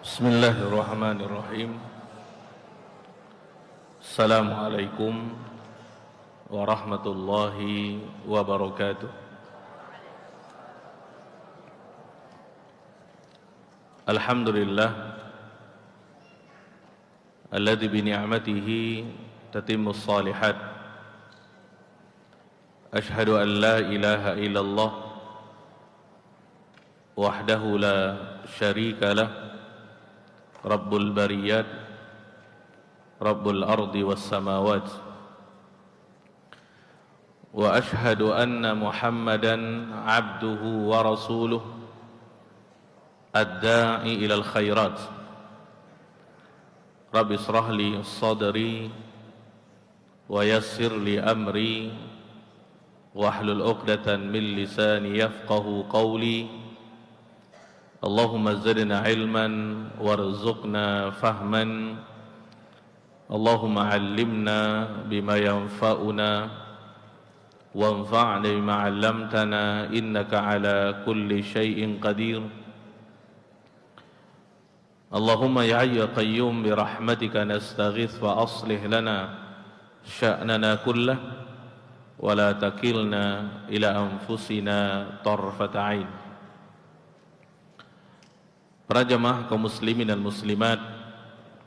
Bismillahirrahmanirrahim. Assalamualaikum warahmatullahi wabarakatuh. Alhamdulillah alladzi bi ni'matihi tatimmus shalihat. Ashhadu an la ilaha illallah wahdahu la syarika lah, Rabbul bariyat, Rabbul ardi was samawat. Wa ashhadu anna Muhammadan abduhu wa rasuluh ad-da'i ilal khairat. Rabbi israh li sadri wa yassir li amri wahlul 'uqdatan min lisani yafqahu qawli. Allahumma zidna ilman warzuqna fahman. Allahumma 'allimna bima yanfa'una wanfa'na bima 'allamtana innaka 'ala kulli syai'in qadir. Allahumma ya hayyu ya qayyum bi rahmatika nastaghits wa aslih lana sya'nana kullah wa la takilna ila anfusina tarfata 'ain. Para jamaah kaum muslimin dan muslimat,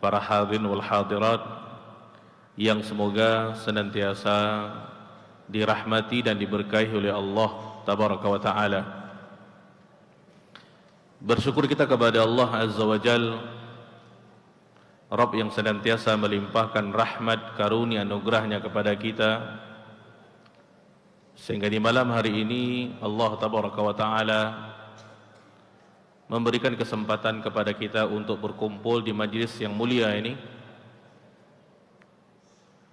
para hadirin wal hadirat yang semoga senantiasa dirahmati dan diberkahi oleh Allah tabaraka wa taala. Bersyukur kita kepada Allah azza wa jal, Rabb yang senantiasa melimpahkan rahmat karunia anugerahnya kepada kita, sehingga di malam hari ini Allah tabaraka wa taala memberikan kesempatan kepada kita untuk berkumpul di majlis yang mulia ini,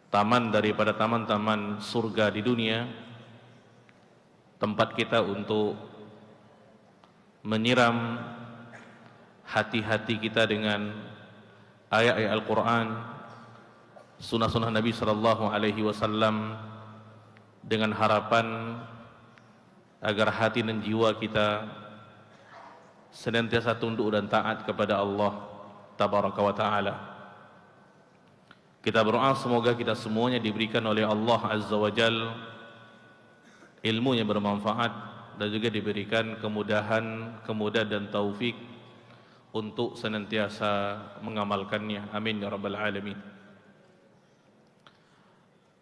taman daripada taman-taman surga di dunia, tempat kita untuk menyiram hati-hati kita dengan ayat-ayat Al-Quran, sunnah-sunnah Nabi SAW, dengan harapan agar hati dan jiwa kita senantiasa tunduk dan taat kepada Allah tabaraka wa ta'ala. Kita berdoa semoga kita semuanya diberikan oleh Allah azza wa jal ilmu yang bermanfaat dan juga diberikan kemudahan dan taufik untuk senantiasa mengamalkannya. Amin ya rabbal alamin.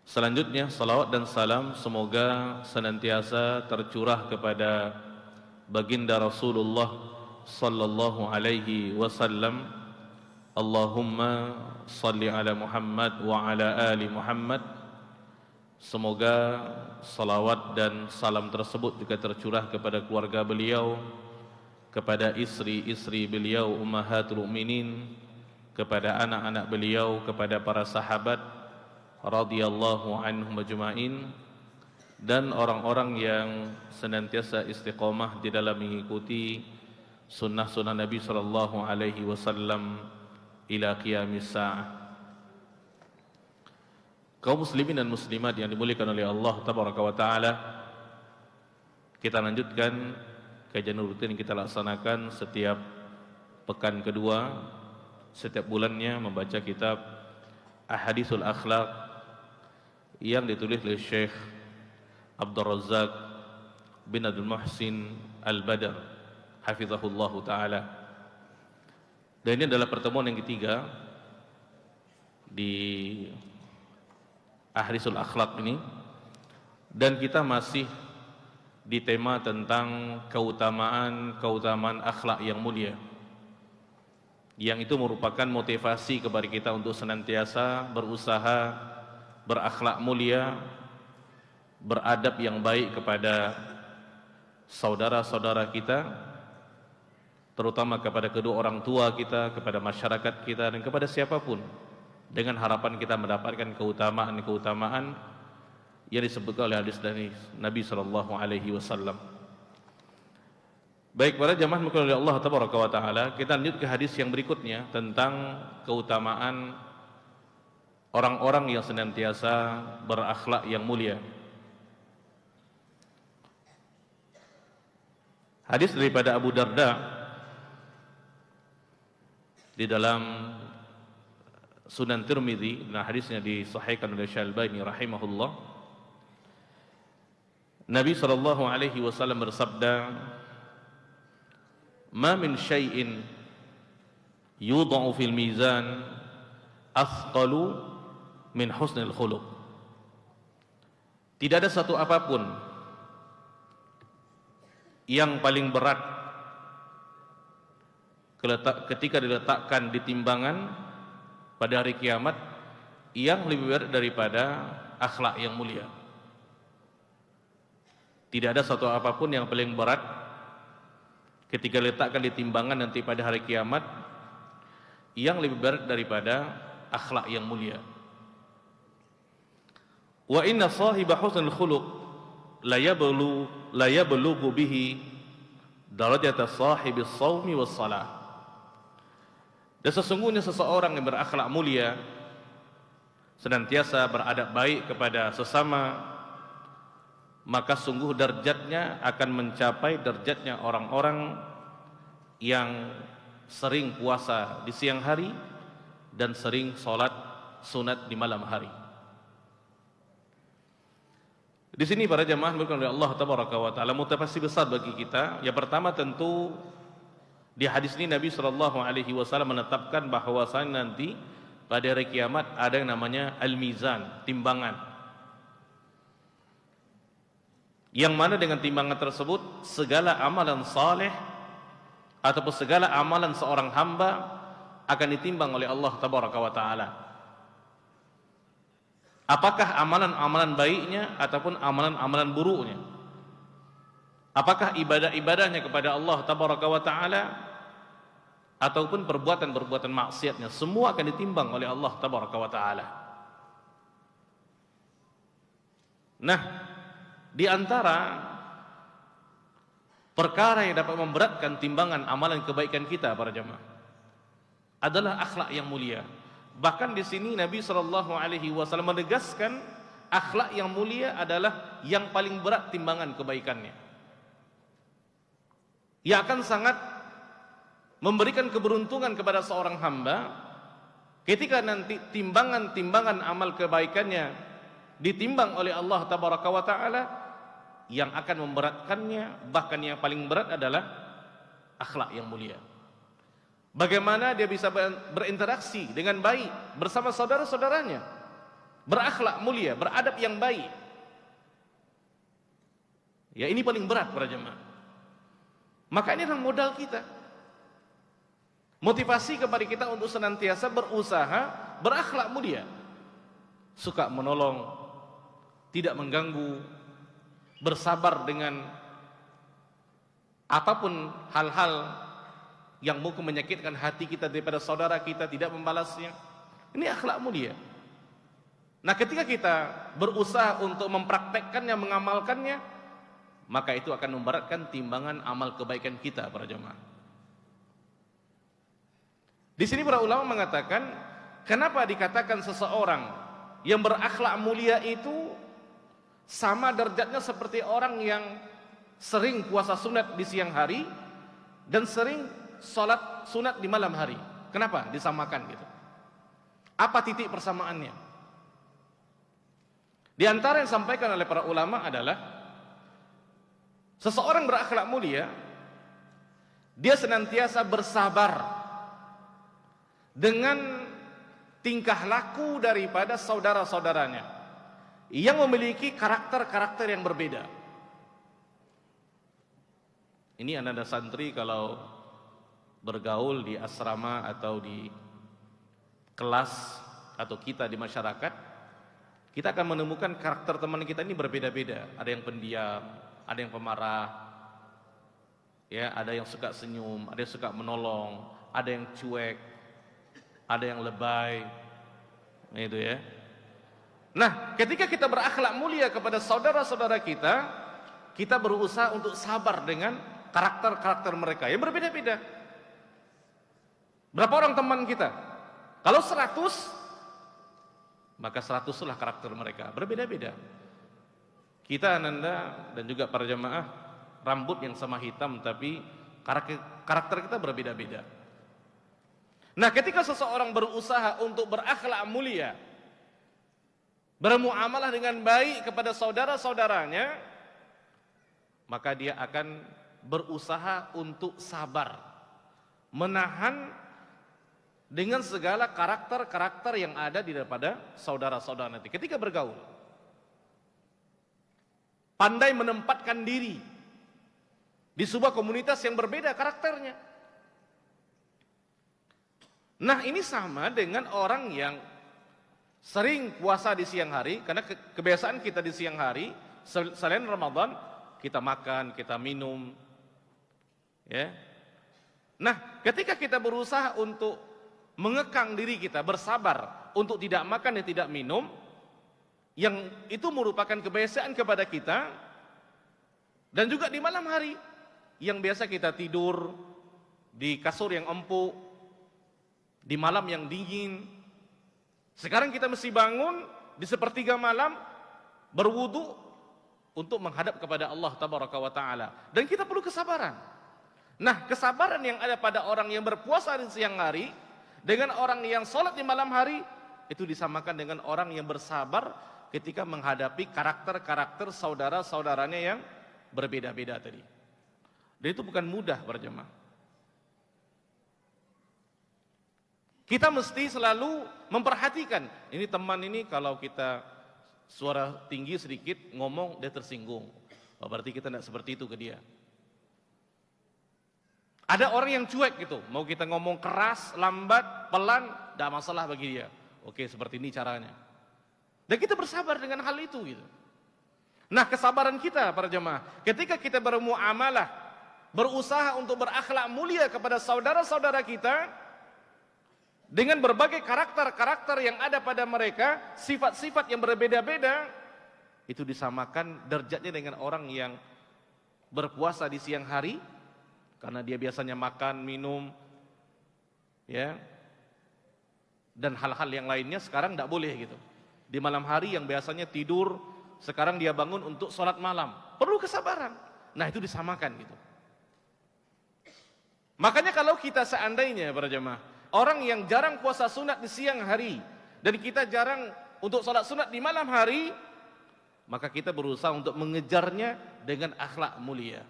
Selanjutnya salawat dan salam semoga senantiasa tercurah kepada baginda Rasulullah sallallahu alaihi wasallam. Allahumma salli ala Muhammad wa ala ali Muhammad. Semoga salawat dan salam tersebut juga tercurah kepada keluarga beliau, kepada istri-istri beliau ummahatul mukminin, kepada anak-anak beliau, kepada para sahabat radhiyallahu anhum ajma'in, dan orang-orang yang senantiasa istiqomah di dalam mengikuti sunnah-sunnah Nabi sallallahu alaihi wasallam ila qiyamis sa'ah. Kaum muslimin dan muslimat yang dimuliakan oleh Allah tabaraka wa taala, kita lanjutkan kajian rutin yang kita laksanakan setiap pekan kedua setiap bulannya, membaca kitab Ahaditsul Akhlaq yang ditulis oleh Syekh Abdul Razak bin Abdul Muhsin Al-Badr hafizahullahu ta'ala. Dan ini adalah pertemuan yang ketiga di Ahaditsul Akhlaq ini, dan kita masih di tema tentang keutamaan akhlak yang mulia, yang itu merupakan motivasi kepada kita untuk senantiasa berusaha berakhlak mulia, beradab yang baik kepada saudara-saudara kita, terutama kepada kedua orang tua kita, kepada masyarakat kita, dan kepada siapapun, dengan harapan kita mendapatkan keutamaan-keutamaan yang disebutkan oleh hadis dari Nabi sallallahu alaihi wasallam. Baik, para jamaah mukmin oleh Allah tabaraka wa taala, kita lanjut ke hadis yang berikutnya tentang keutamaan orang-orang yang senantiasa berakhlak yang mulia. Hadis daripada Abu Darda di dalam Sunan Tirmidzi, dan hadisnya disahihkan oleh Syalbani rahimahullah. Nabi sallallahu alaihi wasallam bersabda, "Ma min syai'in yudha'u fil mizan athqalu min husnil khuluq." Tidak ada satu apapun yang paling berat ketika diletakkan di timbangan pada hari kiamat yang lebih berat daripada akhlak yang mulia. Tidak ada satu apapun yang paling berat ketika diletakkan di timbangan nanti pada hari kiamat yang lebih berat daripada akhlak yang mulia. Wa inna sahiba husnul khuluq la yablughu bihi darajata sahibis shaumi was shalah. Dan sesungguhnya seseorang yang berakhlak mulia, senantiasa beradab baik kepada sesama, maka sungguh derajatnya akan mencapai derajatnya orang-orang yang sering puasa di siang hari dan sering sholat sunat di malam hari. Di sini para jamaah berkata oleh Allah Tabaraka wa Taala motivasi besar bagi kita. Yang pertama tentu di hadis ini Nabi sallallahu alaihi wasallam menetapkan bahwasanya nanti pada hari kiamat ada yang namanya al-mizan, timbangan. Yang mana dengan timbangan tersebut segala amalan saleh ataupun segala amalan seorang hamba akan ditimbang oleh Allah Tabaraka wa Taala. Apakah amalan-amalan baiknya ataupun amalan-amalan buruknya? Apakah ibadah-ibadahnya kepada Allah Tabaraka wa Taala ataupun perbuatan-perbuatan maksiatnya, semua akan ditimbang oleh Allah Tabaraka wa Taala. Nah, di antara perkara yang dapat memberatkan timbangan amalan kebaikan kita para jemaah adalah akhlak yang mulia. Bahkan di sini Nabi sallallahu alaihi wasallam menegaskan akhlak yang mulia adalah yang paling berat timbangan kebaikannya. Yang akan sangat memberikan keberuntungan kepada seorang hamba ketika nanti timbangan-timbangan amal kebaikannya ditimbang oleh Allah Tabaraka wa Taala, yang akan memberatkannya, bahkan yang paling berat adalah akhlak yang mulia. Bagaimana dia bisa berinteraksi dengan baik bersama saudara-saudaranya, berakhlak mulia, beradab yang baik. Ya, ini paling berat para jemaah. Maka ini adalah modal kita, motivasi kepada kita untuk senantiasa berusaha berakhlak mulia, suka menolong, tidak mengganggu, bersabar dengan apapun hal-hal yang mungkin menyakitkan hati kita daripada saudara kita, tidak membalasnya. Ini akhlak mulia. Nah, ketika kita berusaha untuk mempraktekkannya, mengamalkannya, maka itu akan memberatkan timbangan amal kebaikan kita para jemaah. Di sini para ulama mengatakan, kenapa dikatakan seseorang yang berakhlak mulia itu sama derajatnya seperti orang yang sering puasa sunat di siang hari dan sering sholat sunat di malam hari. Kenapa disamakan gitu? Apa titik persamaannya? Di antara yang disampaikan oleh para ulama adalah seseorang berakhlak mulia, dia senantiasa bersabar dengan tingkah laku daripada saudara-saudaranya yang memiliki karakter-karakter yang berbeda. Ini anak-anak santri kalau bergaul di asrama atau di kelas atau kita di masyarakat, kita akan menemukan karakter teman kita ini berbeda-beda. Ada yang pendiam, ada yang pemarah, ya, ada yang suka senyum, ada yang suka menolong, ada yang cuek, ada yang lebay, itu ya. Nah, ketika kita berakhlak mulia kepada saudara-saudara kita, kita berusaha untuk sabar dengan karakter-karakter mereka yang berbeda-beda. Berapa orang teman kita? Kalau 100, maka 100 lah karakter mereka, berbeda-beda. Kita Ananda dan juga para jemaah, rambut yang sama hitam tapi karakter kita berbeda-beda. Nah, ketika seseorang berusaha untuk berakhlak mulia, bermuamalah dengan baik kepada saudara-saudaranya, maka dia akan berusaha untuk sabar, menahan dengan segala karakter-karakter yang ada di daripada saudara-saudara nanti. Ketika bergaul, pandai menempatkan diri di sebuah komunitas yang berbeda karakternya. Nah, ini sama dengan orang yang sering puasa di siang hari, karena kebiasaan kita di siang hari selain Ramadan kita makan, kita minum, ya. Nah, ketika kita berusaha untuk mengekang diri kita, bersabar untuk tidak makan dan tidak minum, yang itu merupakan kebiasaan kepada kita, dan juga di malam hari yang biasa kita tidur di kasur yang empuk, di malam yang dingin. Sekarang kita mesti bangun di sepertiga malam, berwudu untuk menghadap kepada Allah Tabaraka wa Ta'ala. Dan kita perlu kesabaran. Nah, kesabaran yang ada pada orang yang berpuasa di siang hari dengan orang yang sholat di malam hari, itu disamakan dengan orang yang bersabar ketika menghadapi karakter-karakter saudara-saudaranya yang berbeda-beda tadi. Dan itu bukan mudah berjemaah. Kita mesti selalu memperhatikan, ini teman ini kalau kita suara tinggi sedikit ngomong dia tersinggung, oh, berarti kita tidak seperti itu ke dia. Ada orang yang cuek gitu, mau kita ngomong keras, lambat, pelan, tidak masalah bagi dia. Oke, seperti ini caranya. Dan kita bersabar dengan hal itu gitu. Nah, kesabaran kita para jemaah, ketika kita bermuamalah, berusaha untuk berakhlak mulia kepada saudara-saudara kita, dengan berbagai karakter-karakter yang ada pada mereka, sifat-sifat yang berbeda-beda, itu disamakan derajatnya dengan orang yang berpuasa di siang hari, karena dia biasanya makan, minum, ya, dan hal-hal yang lainnya sekarang tidak boleh gitu. Di malam hari yang biasanya tidur, sekarang dia bangun untuk sholat malam, perlu kesabaran. Nah, itu disamakan gitu. Makanya kalau kita seandainya para jemaah, orang yang jarang puasa sunat di siang hari, dan kita jarang untuk sholat sunat di malam hari, maka kita berusaha untuk mengejarnya dengan akhlak mulia.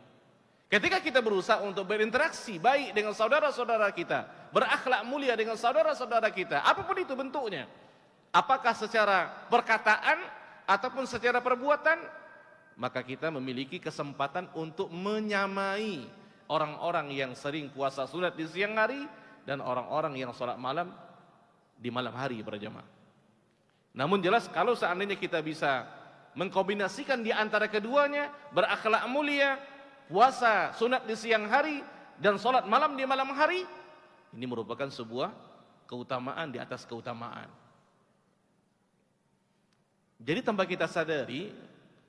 Ketika kita berusaha untuk berinteraksi baik dengan saudara-saudara kita, berakhlak mulia dengan saudara-saudara kita, apapun itu bentuknya, apakah secara perkataan ataupun secara perbuatan, maka kita memiliki kesempatan untuk menyamai orang-orang yang sering puasa sunat di siang hari dan orang-orang yang sholat malam di malam hari para jemaah. Namun jelas kalau seandainya kita bisa mengkombinasikan di antara keduanya, berakhlak mulia, puasa sunat di siang hari dan sholat malam di malam hari, ini merupakan sebuah keutamaan di atas keutamaan. Jadi tanpa kita sadari,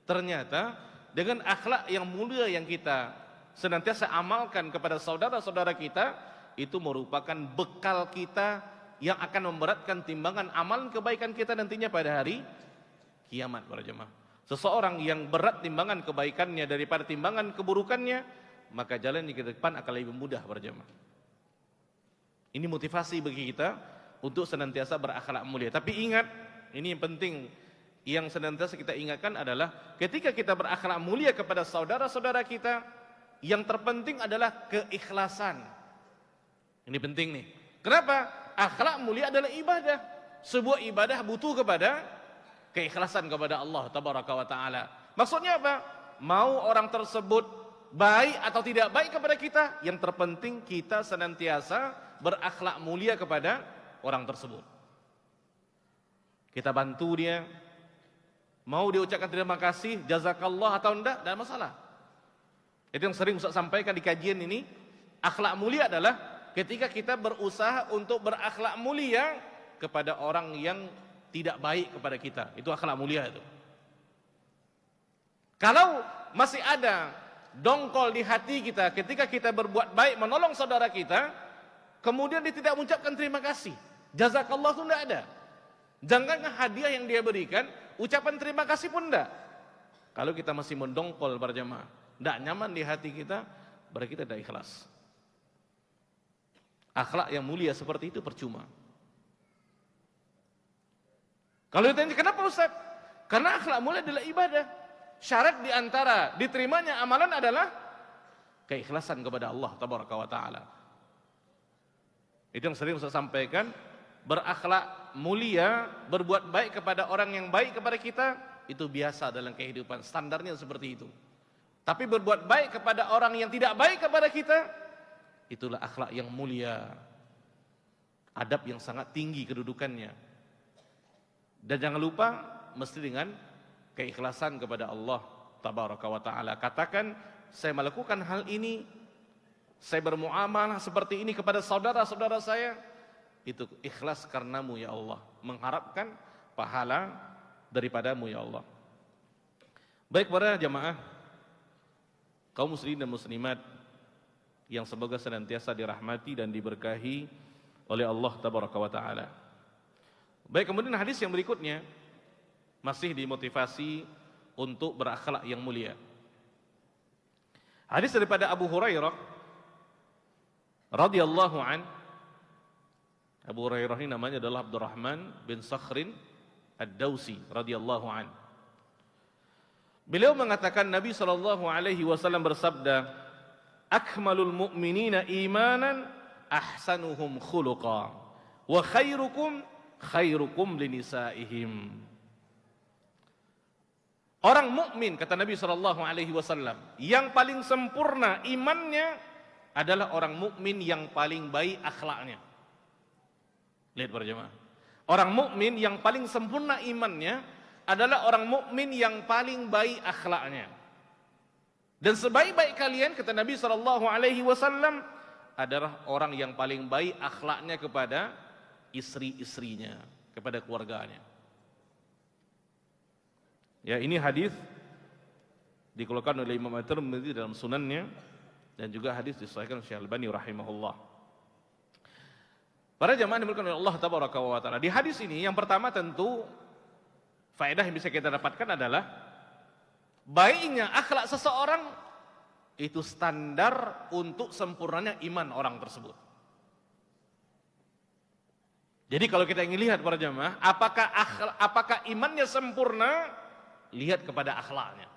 ternyata dengan akhlak yang mulia yang kita senantiasa amalkan kepada saudara-saudara kita, itu merupakan bekal kita yang akan memberatkan timbangan amalan kebaikan kita nantinya pada hari kiamat para jemaah. Seseorang yang berat timbangan kebaikannya daripada timbangan keburukannya, maka jalan ke depan akan lebih mudah para jemaah. Ini motivasi bagi kita untuk senantiasa berakhlak mulia. Tapi ingat, ini yang penting yang senantiasa kita ingatkan adalah ketika kita berakhlak mulia kepada saudara-saudara kita, yang terpenting adalah keikhlasan. Ini penting nih. Kenapa? Akhlak mulia adalah ibadah. Sebuah ibadah butuh kepada keikhlasan kepada Allah Tabaraka wa Ta'ala. Maksudnya apa? Mau orang tersebut baik atau tidak baik kepada kita, yang terpenting kita senantiasa berakhlak mulia kepada orang tersebut. Kita bantu dia, mau dia ucapkan terima kasih, jazakallah atau enggak, tidak masalah. Itu yang sering Ustaz sampaikan di kajian ini. Akhlak mulia adalah ketika kita berusaha untuk berakhlak mulia kepada orang yang tidak baik kepada kita. Itu akhlak mulia itu. Kalau masih ada dongkol di hati kita ketika kita berbuat baik menolong saudara kita, kemudian dia tidak mengucapkan terima kasih, jazakallah itu tidak ada. Jangankan hadiah yang dia berikan, ucapan terima kasih pun tidak. Kalau kita masih mendongkol para jemaah, tidak nyaman di hati kita, berarti kita tidak ikhlas. Akhlak yang mulia seperti itu percuma. Kalau ditanya kenapa Ustaz? Karena akhlak mulia adalah ibadah. Syarat di antara diterimanya amalan adalah keikhlasan kepada Allah tabaraka wa taala. Itu yang sering saya sampaikan, berakhlak mulia, berbuat baik kepada orang yang baik kepada kita, itu biasa dalam kehidupan, standarnya seperti itu. Tapi berbuat baik kepada orang yang tidak baik kepada kita, itulah akhlak yang mulia. Adab yang sangat tinggi kedudukannya. Dan jangan lupa mesti dengan keikhlasan kepada Allah tabaraka wa taala. Katakan, saya melakukan hal ini, saya bermuamalah seperti ini kepada saudara-saudara saya, itu ikhlas karenamu ya Allah, mengharapkan pahala daripadamu ya Allah. Baik para jamaah kaum muslimin dan muslimat yang semoga senantiasa dirahmati dan diberkahi oleh Allah tabaraka wa taala. Baik, kemudian hadis yang berikutnya masih dimotivasi untuk berakhlak yang mulia. Hadis daripada Abu Hurairah radhiyallahu an. Abu Hurairah ini namanya adalah Abdurrahman bin Sakhrin Ad-Dausi radhiyallahu an. Beliau mengatakan Nabi sallallahu alaihi wasallam bersabda, "Akmalul mu'minina imanan ahsanuhum khuluqa wa khairukum linisaihim." Orang mukmin, kata Nabi sallallahu alaihi wasallam, yang paling sempurna imannya adalah orang mukmin yang paling baik akhlaknya. Lihat para jemaah. Orang mukmin yang paling sempurna imannya adalah orang mukmin yang paling baik akhlaknya. Dan sebaik-baik kalian, kata Nabi sallallahu alaihi wasallam, adalah orang yang paling baik akhlaknya kepada istri-istrinya, kepada keluarganya. Ya, ini hadis dikeluarkan oleh Imam At-Tirmidzi dalam sunannya, dan juga hadis disahihkan Syekh Al-Albani rahimahullah. Para jamaah dimuliakan oleh Allah tabaraka wa taala. Di hadis ini yang pertama tentu faedah yang bisa kita dapatkan adalah baiknya akhlak seseorang itu standar untuk sempurnanya iman orang tersebut. Jadi kalau kita ingin lihat para jamaah, apakah imannya sempurna, lihat kepada akhlaknya.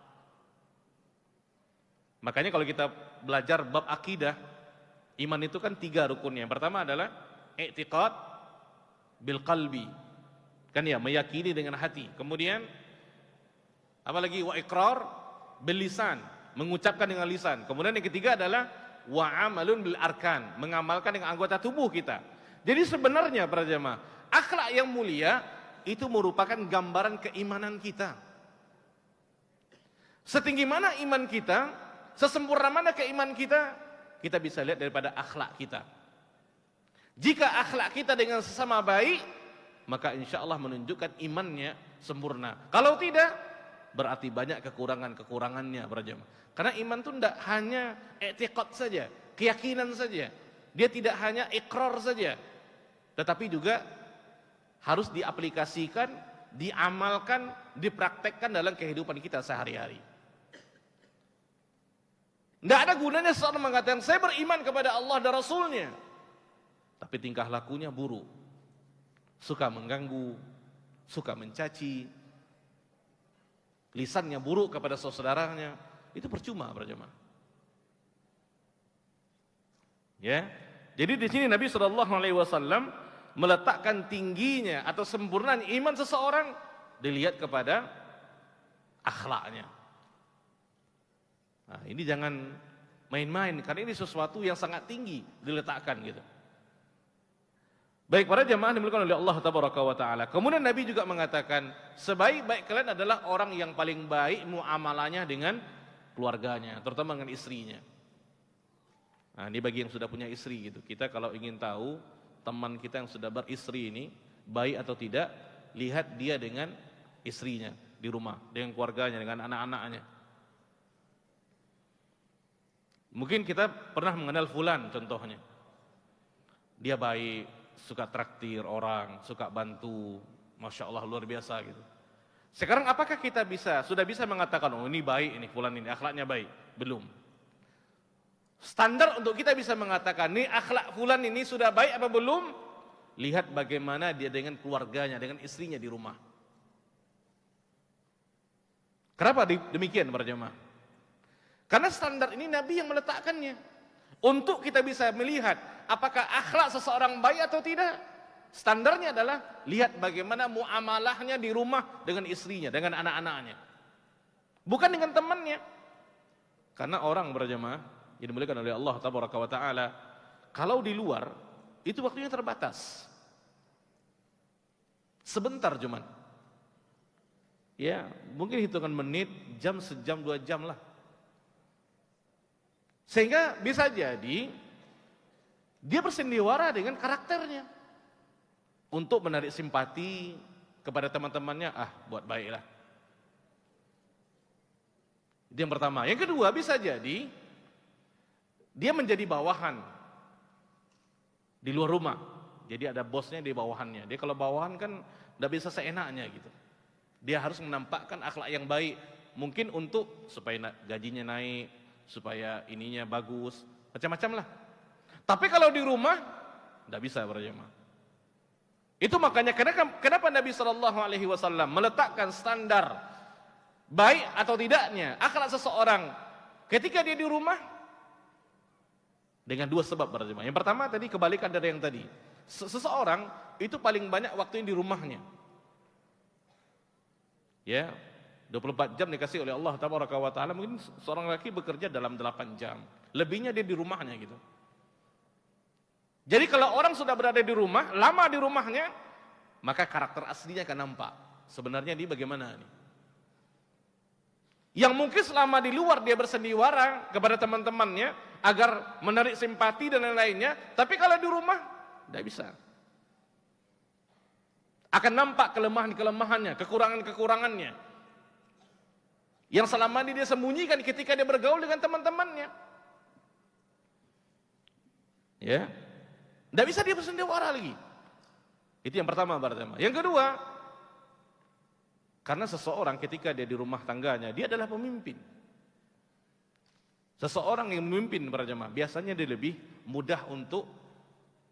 Makanya kalau kita belajar bab akidah, iman itu kan 3 rukunnya. Yang pertama adalah i'tiqad bil qalbi, kan ya, meyakini dengan hati. Kemudian apalagi wa iqrar bil lisan, mengucapkan dengan lisan. Kemudian yang ketiga adalah wa amalun bil arkan, mengamalkan dengan anggota tubuh kita. Jadi sebenarnya para jemaah, akhlak yang mulia itu merupakan gambaran keimanan kita. Setinggi mana iman kita, sesempurna mana keimanan kita, kita bisa lihat daripada akhlak kita. Jika akhlak kita dengan sesama baik, maka insya Allah menunjukkan imannya sempurna. Kalau tidak, berarti banyak kekurangannya para jemaah. Karena iman itu tidak hanya i'tiqad saja, keyakinan saja. Dia tidak hanya ikrar saja, tetapi juga harus diaplikasikan, diamalkan, dipraktekkan dalam kehidupan kita sehari-hari. Tidak ada gunanya seorang mengatakan saya beriman kepada Allah dan Rasulnya, tapi tingkah lakunya buruk, suka mengganggu, suka mencaci, lisannya buruk kepada saudaranya, itu percuma para jemaah. Ya, jadi di sini Nabi SAW meletakkan tingginya atau sempurnanya iman seseorang dilihat kepada akhlaknya. Nah, ini jangan main-main, karena ini sesuatu yang sangat tinggi diletakkan gitu. Baik para jemaah dimuliakan oleh Allah tabaraka wa taala. Kemudian Nabi juga mengatakan, sebaik-baik kalian adalah orang yang paling baik muamalahnya dengan keluarganya, terutama dengan istrinya. Nah, ini bagi yang sudah punya istri gitu. Kita kalau ingin tahu teman kita yang sudah beristri ini baik atau tidak, lihat dia dengan istrinya di rumah, dengan keluarganya, dengan anak-anaknya. Mungkin kita pernah mengenal fulan contohnya. Dia baik, suka traktir orang, suka bantu, Masya Allah luar biasa gitu. Sekarang apakah kita sudah bisa mengatakan, oh ini baik, ini fulan ini akhlaknya baik? Belum. Standar untuk kita bisa mengatakan nih akhlak fulan ini sudah baik apa belum? Lihat bagaimana dia dengan keluarganya, dengan istrinya di rumah. Kenapa demikian para jemaah? Karena standar ini Nabi yang meletakkannya. Untuk kita bisa melihat apakah akhlak seseorang baik atau tidak. Standarnya adalah lihat bagaimana muamalahnya di rumah dengan istrinya, dengan anak-anaknya. Bukan dengan temannya. Karena orang para jemaah yang dimuliakan oleh Allah Tabaraka wa Ta'ala, kalau di luar itu waktunya terbatas. Sebentar cuman. Ya, mungkin hitungan menit, jam, sejam, 2 jam lah. Sehingga bisa jadi dia bersendiwara dengan karakternya untuk menarik simpati kepada teman-temannya, buat baiklah. Itu yang pertama. Yang kedua, bisa jadi dia menjadi bawahan di luar rumah. Jadi ada bosnya di bawahannya. Dia kalau bawahan kan tidak bisa seenaknya gitu. Dia harus menampakkan akhlak yang baik. Mungkin untuk supaya gajinya naik, supaya ininya bagus, macam-macam lah. Tapi kalau di rumah tidak bisa para jemaah. Itu makanya kenapa Nabi SAW meletakkan standar baik atau tidaknya akhlak seseorang ketika dia di rumah dengan 2 sebab para jemaah. Yang pertama tadi kebalikan dari yang tadi. Seseorang itu paling banyak waktunya di rumahnya. Ya, 24 jam dikasih oleh Allah Tabaraka wa Ta'ala. Mungkin seorang laki bekerja dalam 8 jam. Lebihnya dia di rumahnya gitu. Jadi kalau orang sudah berada di rumah, lama di rumahnya, maka karakter aslinya akan nampak. Sebenarnya dia bagaimana nih? Yang mungkin selama di luar dia bersendiwara kepada teman-temannya agar menarik simpati dan lain-lainnya, tapi kalau di rumah tidak bisa. Akan nampak kelemahan-kelemahannya, kekurangan-kekurangannya yang selama ini dia sembunyikan ketika dia bergaul dengan teman-temannya. Ya, tidak bisa dia bersendiwara lagi. Itu yang pertama, pertama. Yang kedua, karena seseorang ketika dia di rumah tangganya, dia adalah pemimpin. Seseorang yang memimpin para jemaah, biasanya dia lebih mudah untuk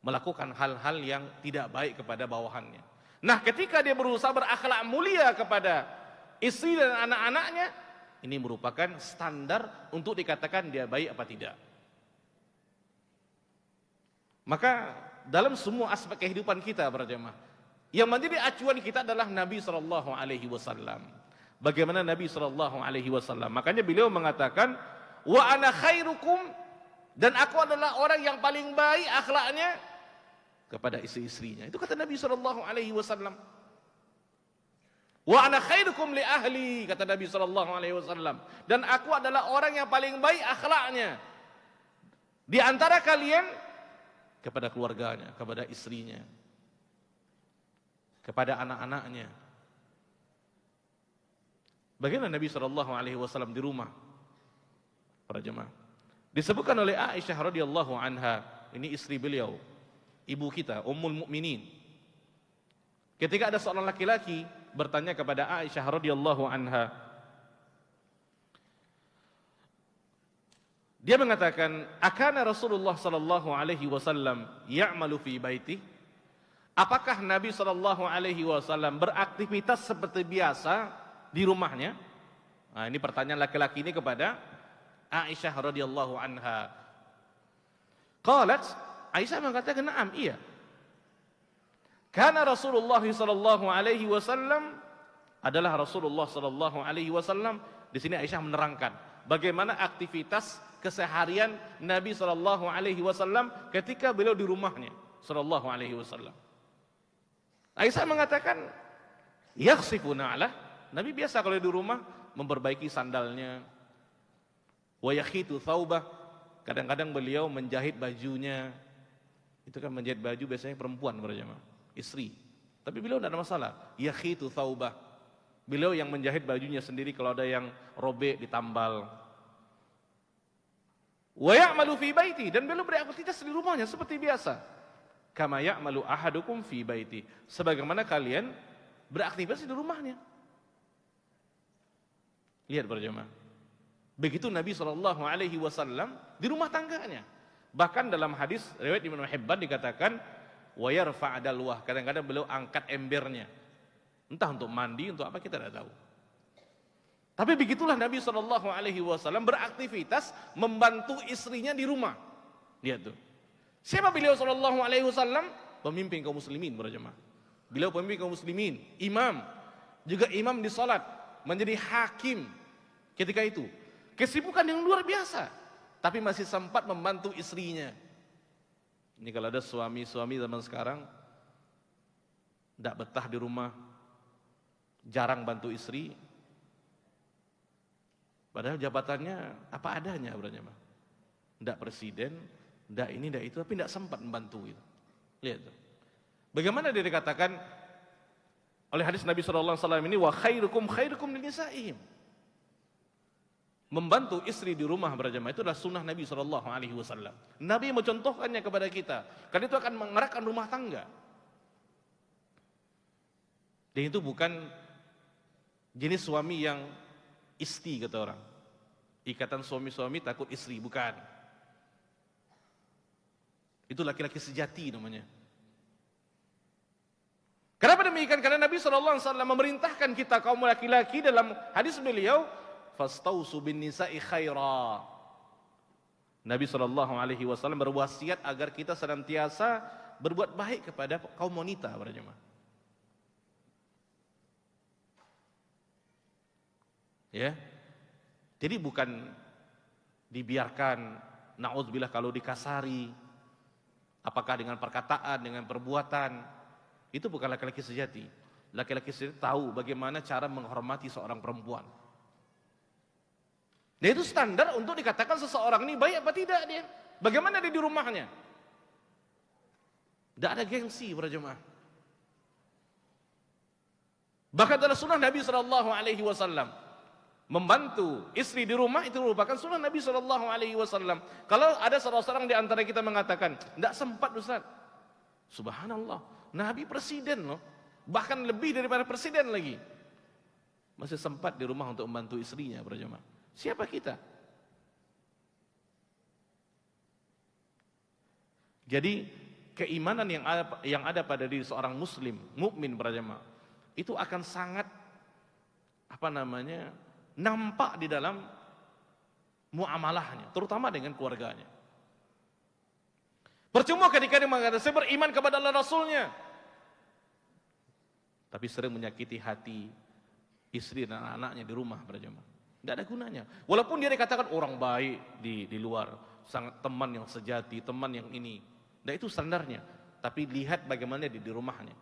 melakukan hal-hal yang tidak baik kepada bawahannya. Nah, ketika dia berusaha berakhlak mulia kepada istri dan anak-anaknya, ini merupakan standar untuk dikatakan dia baik apa tidak. Maka dalam semua aspek kehidupan kita para jemaah, yang menjadi acuan kita adalah Nabi SAW. Bagaimana Nabi SAW? Makanya beliau mengatakan, wa ana khairukum, dan aku adalah orang yang paling baik akhlaknya kepada istri-istrinya. Itu kata Nabi SAW. Wa ana khairukum li ahli, kata Nabi SAW. Dan aku adalah orang yang paling baik akhlaknya di antara kalian kepada keluarganya, kepada istrinya, kepada anak-anaknya. Bagaimana Nabi SAW di rumah para jemaah? Disebutkan oleh Aisyah radhiyallahu anha, ini istri beliau, ibu kita, Ummul Mukminin. Ketika ada seorang laki-laki bertanya kepada Aisyah radhiyallahu anha, dia mengatakan, "Akana Rasulullah sallallahu alaihi wasallam ya'malu fi baiti?" Apakah Nabi sallallahu alaihi wasallam beraktivitas seperti biasa di rumahnya? Nah, ini pertanyaan laki-laki ini kepada Aisyah radhiyallahu anha. Qalat, Aisyah mengatakan, "Na'am, iya." Karena Rasulullah sallallahu alaihi wasallam adalah Rasulullah sallallahu alaihi wasallam. Di sini Aisyah menerangkan bagaimana aktivitas keseharian Nabi sallallahu alaihi wasallam ketika beliau di rumahnya sallallahu alaihi wasallam. Aisyah mengatakan, yakhsifu na'lah. Nabi biasa kalau di rumah memperbaiki sandalnya. Wa yakhitu thawbah. Kadang-kadang beliau menjahit bajunya. Itu kan menjahit baju biasanya perempuan berjamaah, istri. Tapi beliau tidak ada masalah. Yakhitu thawbah. Beliau yang menjahit bajunya sendiri kalau ada yang robek ditambal. Wa ya'malu fi baiti, dan beliau beraktivitas di rumahnya seperti biasa. Kama ya'malu ahadukum fi baiti, sebagaimana kalian beraktivitas di rumahnya. Lihat para jemaah. Begitu Nabi SAW di rumah tangganya. Bahkan dalam hadis riwayat Ibnu Hibban dikatakan wa yarfa' dalwah, kadang-kadang beliau angkat embernya. Entah untuk mandi, untuk apa kita tidak tahu. Tapi begitulah Nabi SAW beraktivitas membantu istrinya di rumah. Lihat tuh. Siapa beliau SAW? Pemimpin kaum muslimin berjamaah. Beliau pemimpin kaum muslimin, imam, juga imam di salat, menjadi hakim ketika itu. Kesibukan yang luar biasa, tapi masih sempat membantu istrinya. Ini kalau ada suami-suami zaman sekarang tidak betah di rumah, jarang bantu istri, padahal jabatannya apa adanya berjamaah. Tidak presiden, tidak ini, tidak itu, tapi tidak sempat membantu itu. Lihat tuh. Bagaimana dia dikatakan oleh hadis Nabi SAW ini, wa khairukum khairukum linisa'ihim. Membantu istri di rumah berjamaah itu adalah sunnah Nabi SAW. Nabi mencontohkannya kepada kita, karena itu akan mengerakkan rumah tangga. Dan itu bukan jenis suami yang isti kata orang. Ikatan suami-suami takut istri, bukan. Itu laki-laki sejati namanya. Kenapa demikian? Karena Nabi SAW memerintahkan kita kaum laki-laki dalam hadis beliau, fastausu bin nisa'i khaira. Nabi SAW berwasiat agar kita senantiasa berbuat baik kepada kaum wanita berjamaah. Ya. Jadi bukan dibiarkan, na'udzubillah, kalau dikasari, apakah dengan perkataan, dengan perbuatan. Itu bukan laki-laki sejati. Laki-laki sejati tahu bagaimana cara menghormati seorang perempuan. Dan itu standar untuk dikatakan seseorang ini baik apa tidak dia. Bagaimana dia di rumahnya. Tidak ada gengsi berjemaah. Bahkan dalam sunnah Nabi SAW membantu istri di rumah itu merupakan sunnah Nabi SAW. Kalau ada seorang di antara kita mengatakan tidak sempat Ustaz, subhanallah, Nabi presiden loh, bahkan lebih daripada presiden lagi, masih sempat di rumah untuk membantu istrinya berjamaah. Siapa kita? Jadi keimanan yang ada pada diri seorang muslim, mukmin berjamaah, itu akan sangat nampak di dalam muamalahnya, terutama dengan keluarganya. Percuma ketika dia mengatakan saya beriman kepada Allah Rasulnya, tapi sering menyakiti hati istri dan anak-anaknya di rumah berjamaah. Tidak ada gunanya. Walaupun dia dikatakan orang baik di luar, sangat teman yang sejati, teman yang ini. Dan itu standarnya. Tapi lihat bagaimana di rumahnya.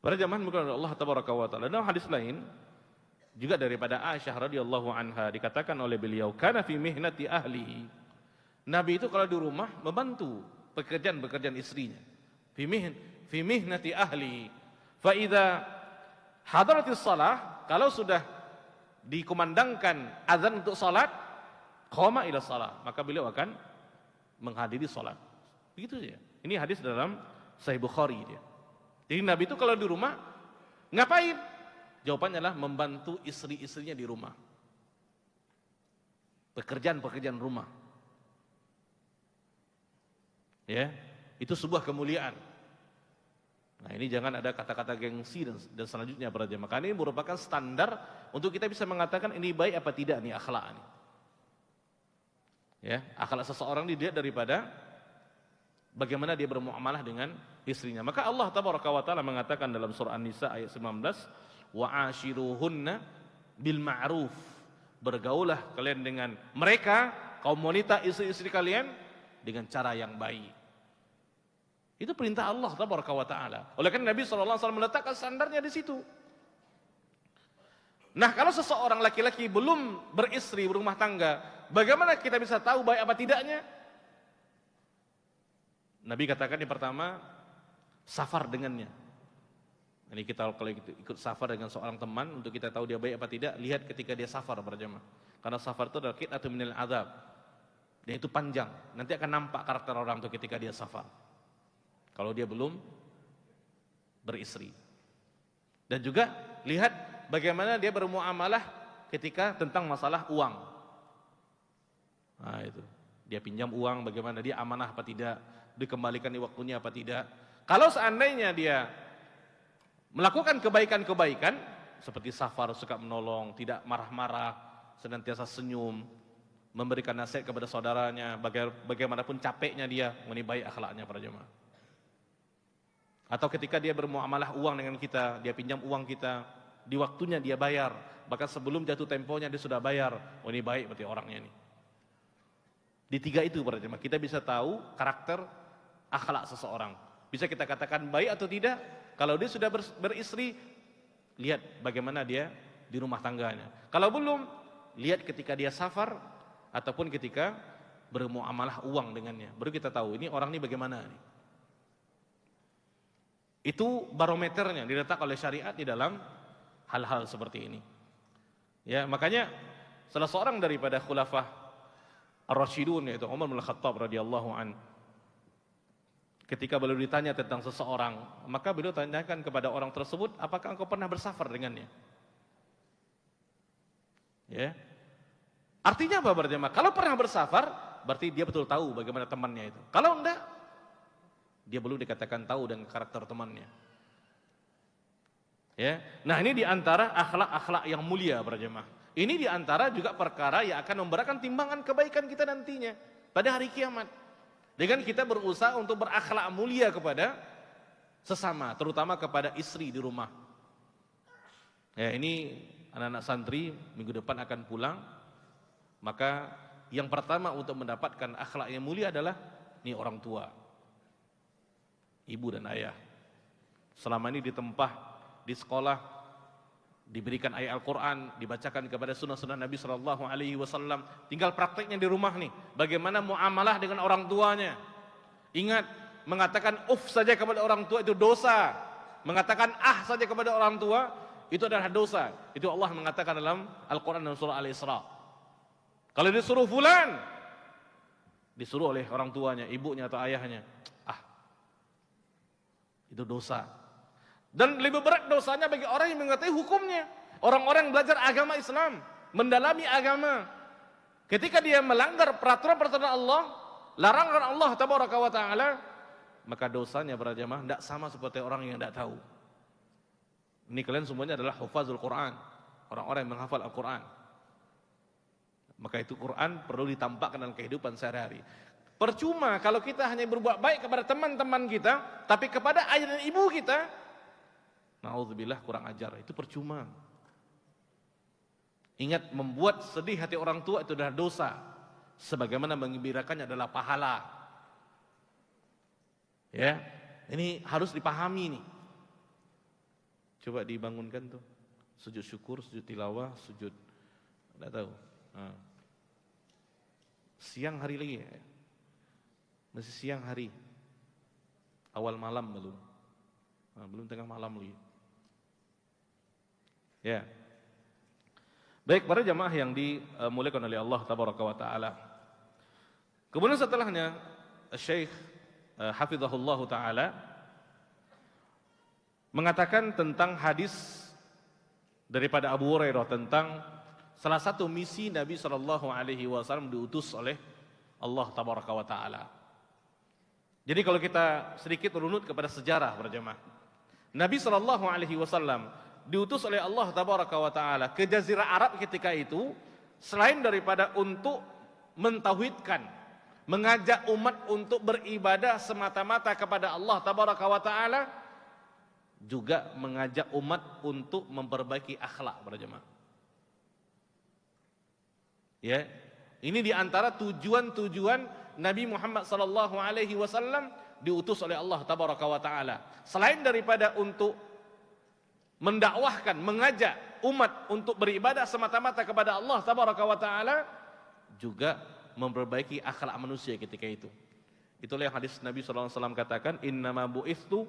Para jamaah mungkin Allah tabaraka wa taala. Dalam hadis lain juga daripada Aisyah radhiyallahu anha dikatakan oleh beliau, kana fi mihnati ahlihi. Nabi itu kalau di rumah membantu pekerjaan-pekerjaan istrinya. Fi mihnati ahli. Fa idza hadaratis shalah, kalau sudah dikumandangkan azan untuk salat, qama ila shalah, maka beliau akan menghadiri salat. Begitu saja. Ini hadis dalam Sahih Bukhari dia. Jadi Nabi itu kalau di rumah ngapain? Jawabannya adalah membantu istri-istrinya di rumah. Pekerjaan-pekerjaan rumah. Ya, itu sebuah kemuliaan. Nah, ini jangan ada kata-kata gengsi dan selanjutnya para jemaah. Maka ini merupakan standar untuk kita bisa mengatakan ini baik apa tidak nih akhlak ini. Ya, akhlak seseorang dilihat daripada bagaimana dia bermuamalah dengan istrinya. Maka Allah tabaraka wa taala mengatakan dalam surah An-Nisa ayat 19, wa ashiruhunna bil ma'ruf. Bergaulah kalian dengan mereka, kaum wanita, istri-istri kalian dengan cara yang baik. Itu perintah Allah tabaraka wa taala. Oleh karena Nabi SAW meletakkan standarnya di situ. Nah, kalau seseorang laki-laki belum beristri, berumah tangga, bagaimana kita bisa tahu baik apa tidaknya? Nabi katakan yang pertama, safar dengannya. Ini kita kalau ikut safar dengan seorang teman untuk kita tahu dia baik apa tidak, lihat ketika dia safar berjamaah. Karena safar itu adalah qit'atun minal adzab. Dan itu panjang. Nanti akan nampak karakter orang itu ketika dia safar. Kalau dia belum beristri. Dan juga lihat bagaimana dia bermuamalah ketika tentang masalah uang. Nah itu, dia pinjam uang bagaimana, dia amanah apa tidak, dikembalikan di waktunya apa tidak. Kalau seandainya dia melakukan kebaikan-kebaikan, seperti safar, suka menolong, tidak marah-marah, senantiasa senyum, memberikan nasihat kepada saudaranya, bagaimanapun capeknya dia, ini baik akhlaknya para jemaah. Atau ketika dia bermuamalah uang dengan kita, dia pinjam uang kita, di waktunya dia bayar, bahkan sebelum jatuh temponya dia sudah bayar, ini baik berarti orangnya ini. Di tiga itu para jemaah, kita bisa tahu karakter akhlak seseorang. Bisa kita katakan baik atau tidak, kalau dia sudah beristri, lihat bagaimana dia di rumah tangganya. Kalau belum, lihat ketika dia safar, ataupun ketika bermuamalah uang dengannya, baru kita tahu ini orang ini bagaimana nih. Itu barometernya diletak oleh syariat di dalam hal-hal seperti ini. Ya, makanya salah seorang daripada khulafah ar-rasyidun yaitu Umar bin Khattab radhiyallahu an, ketika beliau ditanya tentang seseorang, maka beliau tanyakan kepada orang tersebut, apakah engkau pernah bersafar dengannya? Ya. Artinya apa berjemaah? Kalau pernah bersafar, berarti dia betul tahu bagaimana temannya itu. Kalau enggak, dia belum dikatakan tahu dengan karakter temannya. Ya. Nah, ini diantara akhlak-akhlak yang mulia berjemaah. Ini diantara juga perkara yang akan memberikan timbangan kebaikan kita nantinya pada hari kiamat. Dengan kita berusaha untuk berakhlak mulia kepada sesama, terutama kepada istri di rumah. Ya, ini anak-anak santri minggu depan akan pulang. Maka yang pertama untuk mendapatkan akhlak yang mulia adalah ini orang tua, ibu dan ayah. Selama ini ditempah di sekolah, diberikan ayat Al-Quran, dibacakan kepada sunnah-sunnah Nabi SAW. Tinggal prakteknya di rumah nih, bagaimana muamalah dengan orang tuanya. Ingat, mengatakan uf saja kepada orang tua itu dosa. Mengatakan ah saja kepada orang tua itu adalah dosa. Itu Allah mengatakan dalam Al-Quran dan surah Al-Isra. Kalau disuruh fulan, disuruh oleh orang tuanya, ibunya atau ayahnya, ah, itu dosa. Dan lebih berat dosanya bagi orang yang mengetahui hukumnya. Orang-orang yang belajar agama Islam, mendalami agama. Ketika dia melanggar peraturan-peraturan Allah, larangan Allah tabaraka wa ta'ala, maka dosanya para jemaah tidak sama seperti orang yang tidak tahu. Ini kalian semuanya adalah hufazul Quran, orang-orang yang menghafal Al-Quran. Maka itu Quran perlu ditampakkan dalam kehidupan sehari-hari. Percuma kalau kita hanya berbuat baik kepada teman-teman kita, tapi kepada ayah dan ibu kita, na'udzubillah, kurang ajar. Itu percuma. Ingat, membuat sedih hati orang tua itu adalah dosa, sebagaimana menggembirakannya adalah pahala. Ya, ini harus dipahami nih. Coba dibangunkan tuh, sujud syukur, sujud tilawah, sujud, tidak tahu. Siang hari lagi ya? Masih siang hari, awal malam belum, belum tengah malam lagi. Ya, baik para jamaah yang dimuliakan oleh Allah tabaraka wa taala. Kemudian setelahnya Syekh hafizahullah taala mengatakan tentang hadis daripada Abu Hurairah tentang salah satu misi Nabi SAW diutus oleh Allah tabaraka wa ta'ala. Jadi kalau kita sedikit runut kepada sejarah berjamaah, Nabi SAW diutus oleh Allah tabaraka wa ta'ala ke Jazirah Arab ketika itu, selain daripada untuk mentauhidkan, mengajak umat untuk beribadah semata-mata kepada Allah tabaraka wa ta'ala, juga mengajak umat untuk memperbaiki akhlak berjamaah. Ya, ini diantara tujuan-tujuan Nabi Muhammad SAW diutus oleh Allah Tabaraka wa Taala. Selain daripada untuk mendakwahkan, mengajak umat untuk beribadah semata-mata kepada Allah Tabaraka wa Taala, juga memperbaiki akhlak manusia ketika itu. Itulah yang hadis Nabi SAW katakan, innama bu'ithtu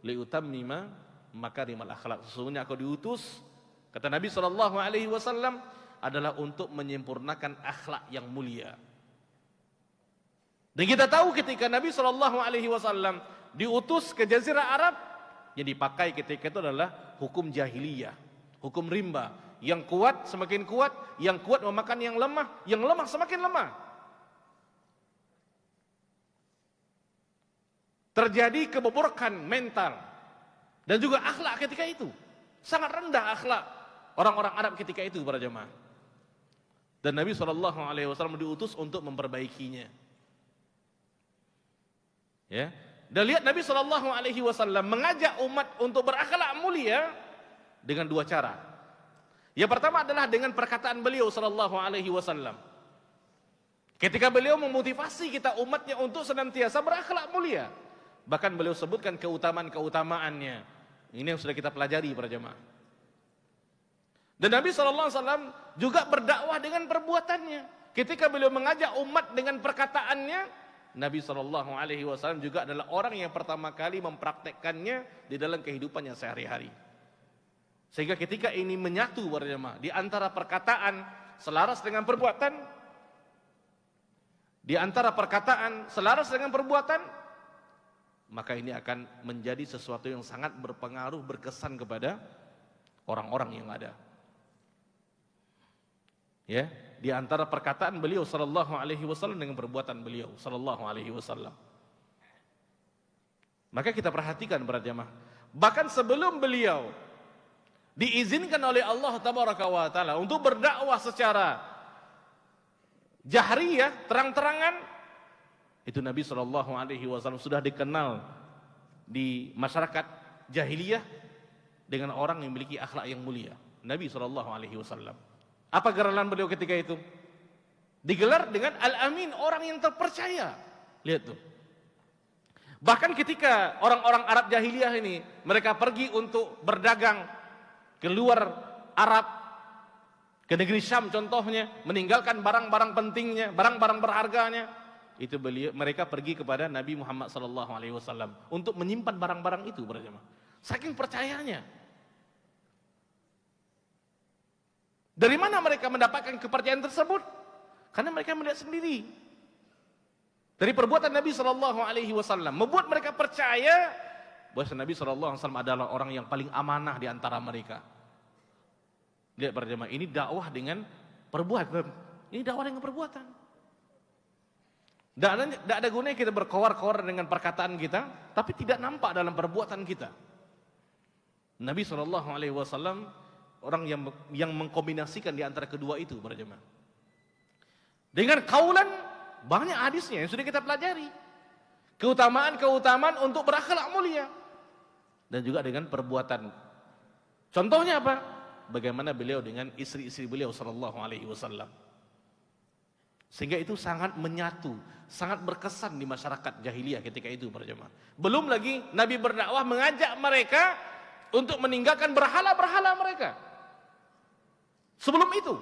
liutammima makarimal akhlak. Sesungguhnya aku diutus, kata Nabi SAW, adalah untuk menyempurnakan akhlak yang mulia. Dan kita tahu ketika Nabi SAW diutus ke Jazirah Arab, yang dipakai ketika itu adalah hukum jahiliyah, hukum rimba, Yang kuat semakin kuat, yang kuat memakan yang lemah semakin lemah. Terjadi kebobrokan mental dan juga akhlak ketika itu. Sangat rendah akhlak orang-orang Arab ketika itu para jemaah. Dan Nabi SAW diutus untuk memperbaikinya. Ya. Dan lihat Nabi SAW mengajak umat untuk berakhlak mulia dengan dua cara. Yang pertama adalah dengan perkataan beliau SAW. Ketika beliau memotivasi kita umatnya untuk senantiasa berakhlak mulia. Bahkan beliau sebutkan keutamaan-keutamaannya. Ini yang sudah kita pelajari para jemaah. Dan Nabi SAW juga berdakwah dengan perbuatannya. Ketika beliau mengajak umat dengan perkataannya, Nabi SAW juga adalah orang yang pertama kali mempraktekkannya di dalam kehidupannya sehari-hari. Sehingga ketika ini menyatu para jemaah di antara perkataan selaras dengan perbuatan, di antara perkataan selaras dengan perbuatan, maka ini akan menjadi sesuatu yang sangat berpengaruh, berkesan kepada orang-orang yang ada. Ya, di antara perkataan beliau sallallahu alaihi wasallam dengan perbuatan beliau sallallahu alaihi wasallam. Maka kita perhatikan para jemaah, bahkan sebelum beliau diizinkan oleh Allah tabaraka wa taala untuk berdakwah secara jahriyah, terang-terangan, itu Nabi SAW sudah dikenal di masyarakat jahiliyah dengan orang yang memiliki akhlak yang mulia. Nabi SAW. Apa gerakan beliau ketika itu? Digelar dengan Al-Amin, orang yang terpercaya. Lihat tuh. Bahkan ketika orang-orang Arab jahiliyah ini, mereka pergi untuk berdagang ke luar Arab, ke negeri Syam contohnya, meninggalkan barang-barang pentingnya, barang-barang berharganya, itu mereka pergi kepada Nabi Muhammad SAW untuk menyimpan barang-barang itu, berjemaah. Saking percayanya. Dari mana mereka mendapatkan kepercayaan tersebut? Karena mereka melihat sendiri dari perbuatan Nabi SAW, membuat mereka percaya bahwa Nabi SAW adalah orang yang paling amanah di antara mereka. Lihat berjemaah, ini dakwah dengan perbuatan. Ini dakwah dengan perbuatan. Tidak ada gunanya kita berkoar-koar dengan perkataan kita, tapi tidak nampak dalam perbuatan kita. Nabi SAW orang yang mengkombinasikan di antara kedua itu, para jemaah. Dengan kaulan, banyak hadisnya yang sudah kita pelajari. Keutamaan-keutamaan untuk berakhlak mulia. Dan juga dengan perbuatan. Contohnya apa? Bagaimana beliau dengan istri-istri beliau SAW. Sehingga itu sangat menyatu, sangat berkesan di masyarakat jahiliyah ketika itu, para jemaah. Belum lagi Nabi berdakwah mengajak mereka untuk meninggalkan berhala-berhala mereka. Sebelum itu,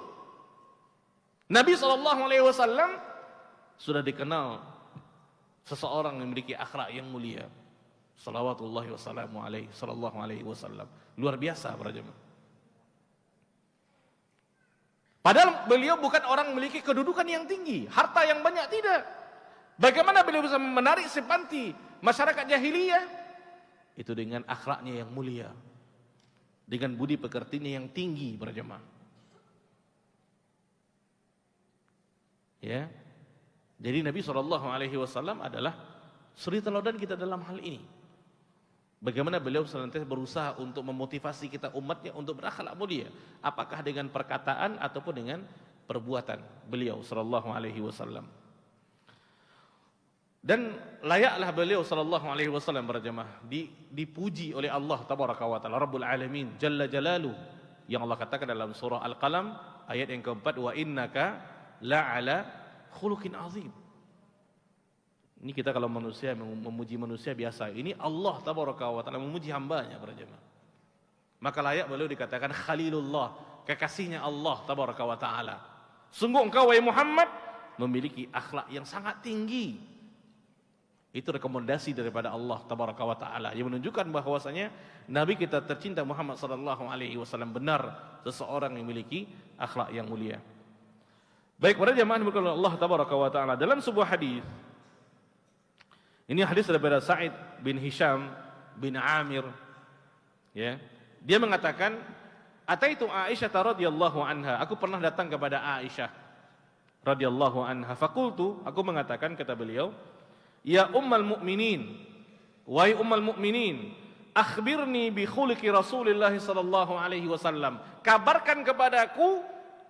Nabi SAW sudah dikenal seseorang yang memiliki akhlak yang mulia. Salawatullahi wassalamu alaihi sallallahu alaihi wasallam. Luar biasa, para jemaah. Padahal beliau bukan orang memiliki kedudukan yang tinggi, harta yang banyak, tidak. Bagaimana beliau bisa menarik simpati masyarakat jahiliyah? Itu dengan akhlaknya yang mulia, dengan budi pekertinya yang tinggi, para jemaah. Ya, jadi Nabi SAW adalah suri teladan kita dalam hal ini. Bagaimana beliau senantiasa berusaha untuk memotivasi kita umatnya untuk berakhlak mulia, apakah dengan perkataan ataupun dengan perbuatan beliau SAW. Dan layaklah beliau SAW berjemaah dipuji oleh Allah tabaraka wa taala, Rabbul Alamin Jalla Jalaluh, yang Allah katakan dalam surah Al-Qalam ayat yang keempat, wa innaka la'ala khuluqin azim. Ini kita kalau manusia memuji manusia biasa, ini Allah tabaraka wa taala memuji hambanya, para jemaah. Maka layak beliau dikatakan Khalilullah, kekasihnya Allah tabaraka wa taala. Sungguh engkau wahai Muhammad memiliki akhlak yang sangat tinggi. Itu rekomendasi daripada Allah tabaraka wa taala yang menunjukkan bahwasanya Nabi kita tercinta Muhammad sallallahu alaihi wasallam benar seseorang yang memiliki akhlak yang mulia. Baik, para jemaah dimuliakan Allah tabaraka wa taala, dalam sebuah hadis, ini hadis daripada Sa'id bin Hisham bin Amir, ya. Dia mengatakan, Ataitu Aisyah radhiyallahu anha. Aku pernah datang kepada Aisyah radhiyallahu anha. Faqultu, aku mengatakan, kata beliau, ya ummul mukminin, wahai ummul mukminin, akhbirni bi khuluqi Rasulillah sallallahu alaihi wasallam. Kabarkan kepadaku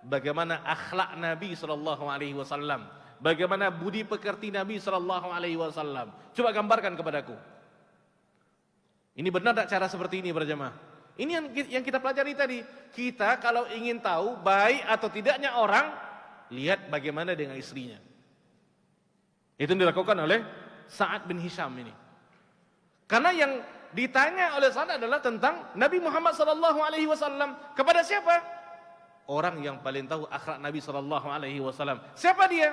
bagaimana akhlak Nabi sallallahu alaihi wasallam, bagaimana budi pekerti Nabi sallallahu alaihi wasallam. Coba gambarkan kepadaku. Ini benar tak cara seperti ini berjamaah? Ini yang kita pelajari tadi. Kita kalau ingin tahu baik atau tidaknya orang, lihat bagaimana dengan istrinya. Itu yang dilakukan oleh Sa'ad bin Hisham ini. Karena yang ditanya oleh Sa'ad adalah tentang Nabi Muhammad SAW. Kepada siapa? Orang yang paling tahu akhlak Nabi SAW. Siapa dia?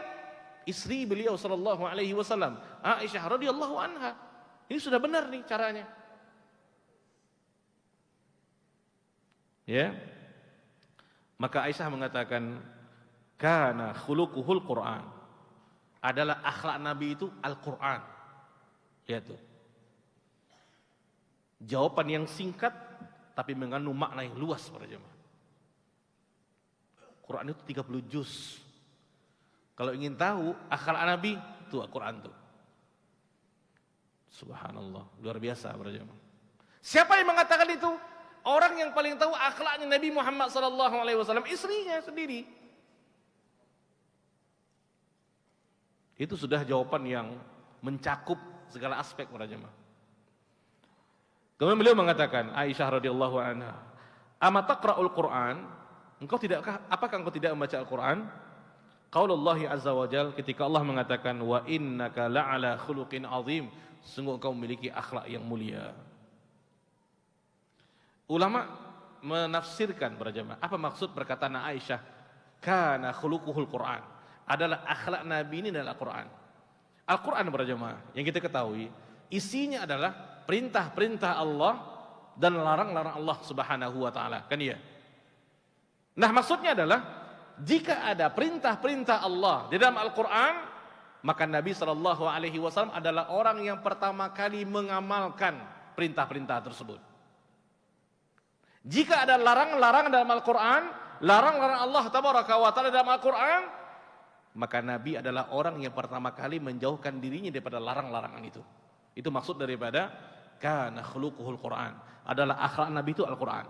Istri beliau SAW, Aisyah radhiyallahu anha. Ini sudah benar nih caranya. Ya, maka Aisyah mengatakan, kana khuluquhul Quran, adalah akhlak Nabi itu Al-Quran. Lihat tuh, jawaban yang singkat tapi mengandung makna yang luas para jemaah. Quran itu 30 juz. Kalau ingin tahu akhlak Nabi, itu Al-Quran tuh. Subhanallah, luar biasa para jemaah. Siapa yang mengatakan itu? Orang yang paling tahu akhlaknya Nabi Muhammad SAW, istrinya sendiri. Itu sudah jawaban yang mencakup segala aspek para jemaah. Kemudian beliau mengatakan, Aisyah radhiyallahu anha, "Ama taqra'ul Qur'an?" Apakah engkau tidak membaca Al-Qur'an? Qaulullah azza wa jalla, ketika Allah mengatakan, "Wa innaka la'ala khuluqin 'azim." Sungguh engkau memiliki akhlak yang mulia. Ulama menafsirkan para jemaah, apa maksud perkataan Aisyah, kana khuluquhul Quran, adalah akhlak Nabi ini adalah Quran. Al-Quran para jemaah, yang kita ketahui, isinya adalah perintah-perintah Allah dan larang-larang Allah Subhanahu wa taala, kan iya? Nah, maksudnya adalah jika ada perintah-perintah Allah di dalam Al-Quran, maka Nabi sallallahu alaihi wasallam adalah orang yang pertama kali mengamalkan perintah-perintah tersebut. Jika ada larang-larang dalam Al-Quran, larang-larang Allah tabaraka wa ta'ala dalam Al-Quran, maka Nabi adalah orang yang pertama kali menjauhkan dirinya daripada larang-larangan itu. Itu maksud daripada kana khuluquhul Quran, adalah akhlak Nabi itu Al-Quran.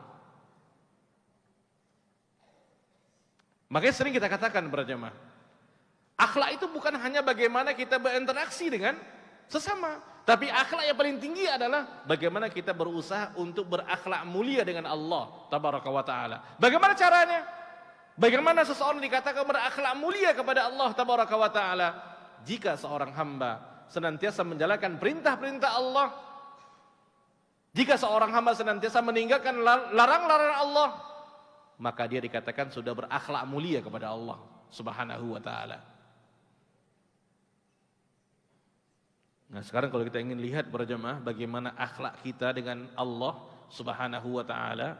Makanya sering kita katakan para jemaah, akhlak itu bukan hanya bagaimana kita berinteraksi dengan sesama, tapi akhlak yang paling tinggi adalah bagaimana kita berusaha untuk berakhlak mulia dengan Allah tabaraka wa taala. Bagaimana caranya? Bagaimana seseorang dikatakan berakhlak mulia kepada Allah tabaraka wa taala? Jika seorang hamba senantiasa menjalankan perintah-perintah Allah, jika seorang hamba senantiasa meninggalkan larang-larang Allah, maka dia dikatakan sudah berakhlak mulia kepada Allah Subhanahu wa taala. Nah, sekarang kalau kita ingin lihat para jemaah bagaimana akhlak kita dengan Allah Subhanahu wa taala,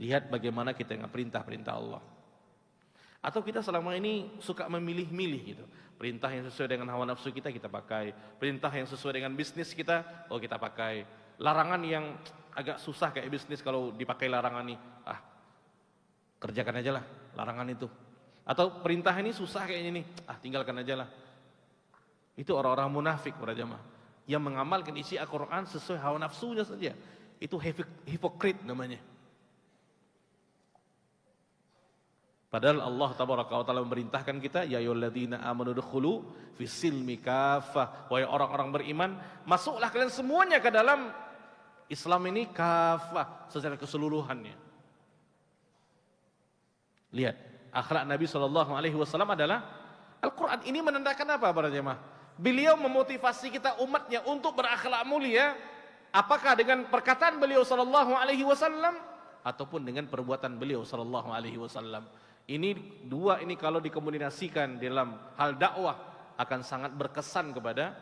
lihat bagaimana kita dengan perintah-perintah Allah. Atau kita selama ini suka memilih-milih gitu. Perintah yang sesuai dengan hawa nafsu kita, kita pakai. Perintah yang sesuai dengan bisnis kita, oh kita pakai. Larangan yang agak susah kayak bisnis, kalau dipakai larangan nih, kerjakan aja lah larangan itu. Atau perintah ini susah kayaknya nih, tinggalkan aja lah. Itu orang-orang munafik para jemaah, yang mengamalkan isi Al-Quran sesuai hawa nafsunya saja. Itu hipokrit namanya. Padahal Allah tabaraka wa taala memerintahkan kita, ya ayyuhalladzina amanu udkhulu fis-silmi kaffah, wahai orang-orang beriman, masuklah kalian semuanya ke dalam Islam ini kaffah, secara keseluruhannya. Lihat, akhlak Nabi SAW adalah Al-Quran. Ini menandakan apa para jemaah? Beliau memotivasi kita umatnya untuk berakhlak mulia, apakah dengan perkataan beliau SAW ataupun dengan perbuatan beliau SAW. Ini dua ini kalau dikomunikasikan dalam hal dakwah akan sangat berkesan kepada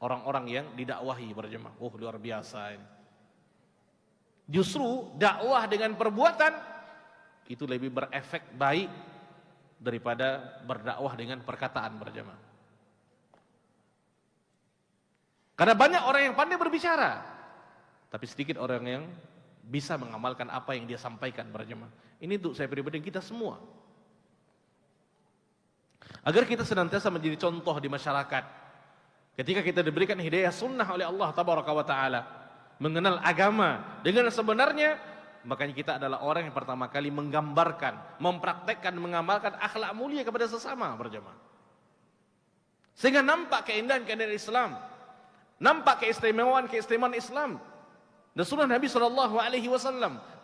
orang-orang yang didakwahi para jemaah. Oh, luar biasa ini. Justru dakwah dengan perbuatan itu lebih berefek baik daripada berdakwah dengan perkataan para jemaah. Karena banyak orang yang pandai berbicara, tapi sedikit orang yang bisa mengamalkan apa yang dia sampaikan para jemaah. Ini untuk saya pribadi kita semua. Agar kita senantiasa menjadi contoh di masyarakat. Ketika kita diberikan hidayah sunnah oleh Allah tabaraka wa taala, mengenal agama dengan sebenarnya, makanya kita adalah orang yang pertama kali menggambarkan, mempraktekkan, mengamalkan akhlak mulia kepada sesama para jemaah. Sehingga nampak keindahan-keindahan Islam, nampak keistimewaan Islam. Dan sunnah Nabi SAW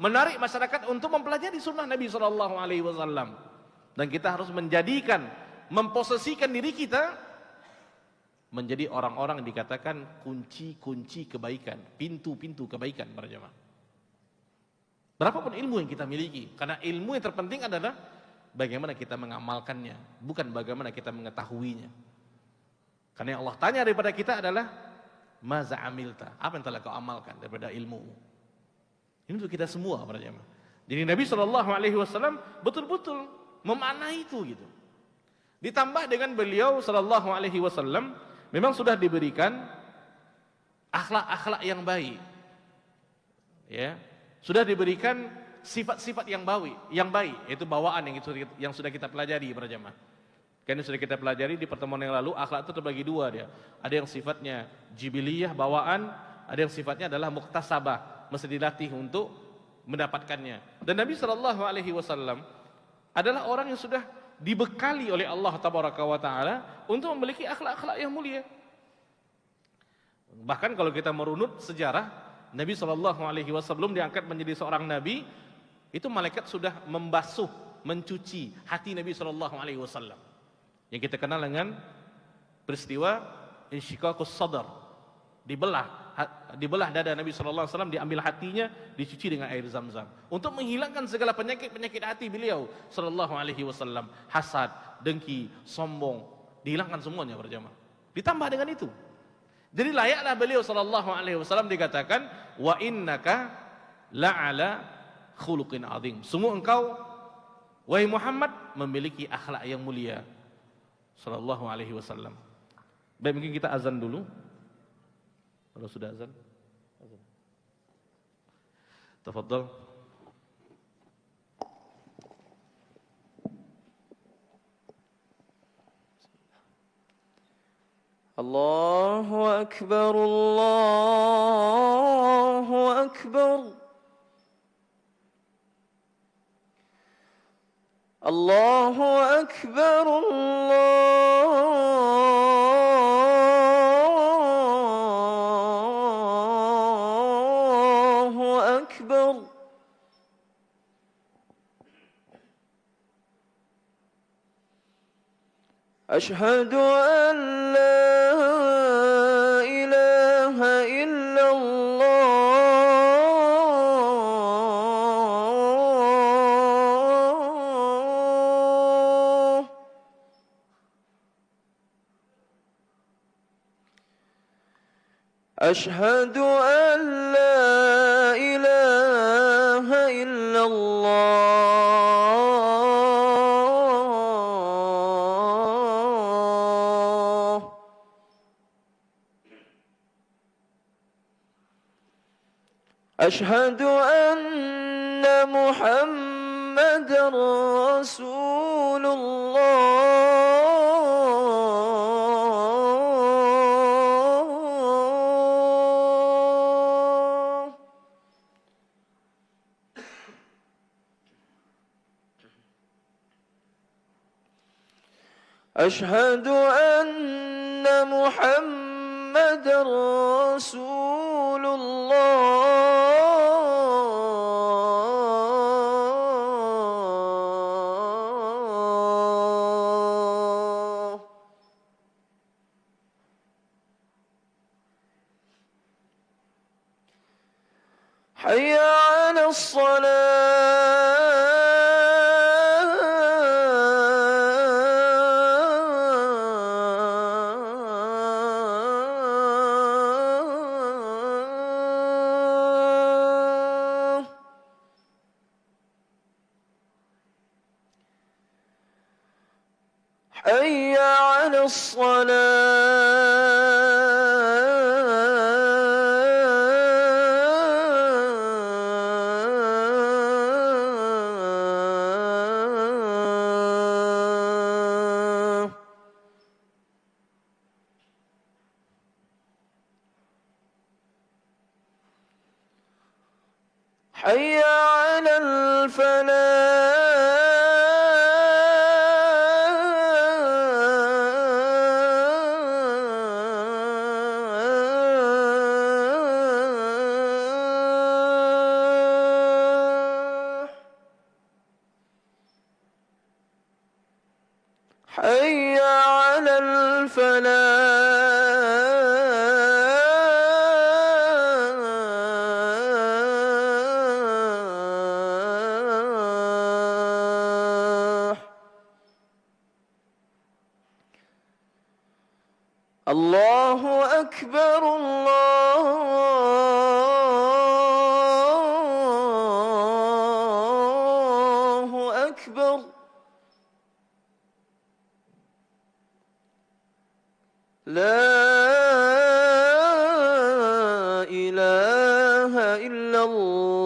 menarik masyarakat untuk mempelajari sunnah Nabi SAW. Dan kita harus menjadikan, memposisikan diri kita menjadi orang-orang yang dikatakan kunci-kunci kebaikan, pintu-pintu kebaikan para jemaah. Berapapun ilmu yang kita miliki, karena ilmu yang terpenting adalah bagaimana kita mengamalkannya, bukan bagaimana kita mengetahuinya. Karena yang Allah tanya daripada kita adalah maza amilta, apa yang telah kau amalkan daripada ilmu. Ini untuk kita semua para jemaah. Jadi Nabi SAW betul-betul memaknai itu gitu. Ditambah dengan beliau SAW memang sudah diberikan akhlak-akhlak yang baik, ya, sudah diberikan sifat-sifat yang baik, yaitu bawaan yang sudah kita pelajari para jemaah. Kan sudah kita pelajari di pertemuan yang lalu, akhlak itu terbagi dua dia. Ada yang sifatnya jibiliyah, bawaan, ada yang sifatnya adalah muktasabah, mesti dilatih untuk mendapatkannya. Dan Nabi SAW adalah orang yang sudah dibekali oleh Allah Tabaraka wa Ta'ala untuk memiliki akhlak-akhlak yang mulia. Bahkan kalau kita merunut sejarah, Nabi SAW sebelum diangkat menjadi seorang Nabi, itu malaikat sudah membasuh, mencuci hati Nabi SAW. Yang kita kenal dengan peristiwa insyiqaqus sadar, dibelah dada Nabi SAW, diambil hatinya, dicuci dengan air Zam-Zam untuk menghilangkan segala penyakit hati beliau SAW. Hasad, dengki, sombong, dihilangkan semuanya berjamaah. Ditambah dengan itu, jadi layaklah beliau SAW dikatakan wa innaka la'ala khuluqin azim. Sungguh engkau wahai Muhammad memiliki akhlak yang mulia SAW. Baik, mungkin kita azan dulu. Kalau sudah azan, tafadhal. Allahu Akbar, Allahu Akbar. Allahu Akbar, Allahu Akbar. Ashhadu an la ilaha illallah. Ashhadu an la ilaha illallah. Ashhadu anna Muhammadar Rasulullah. Ashhadu anna Muhammadar Rasulullah. Hayya 'alas salah. Hayya 'alas حي على الفلاح حي على الفلاح الله أكبر الله أكبر لا إله إلا الله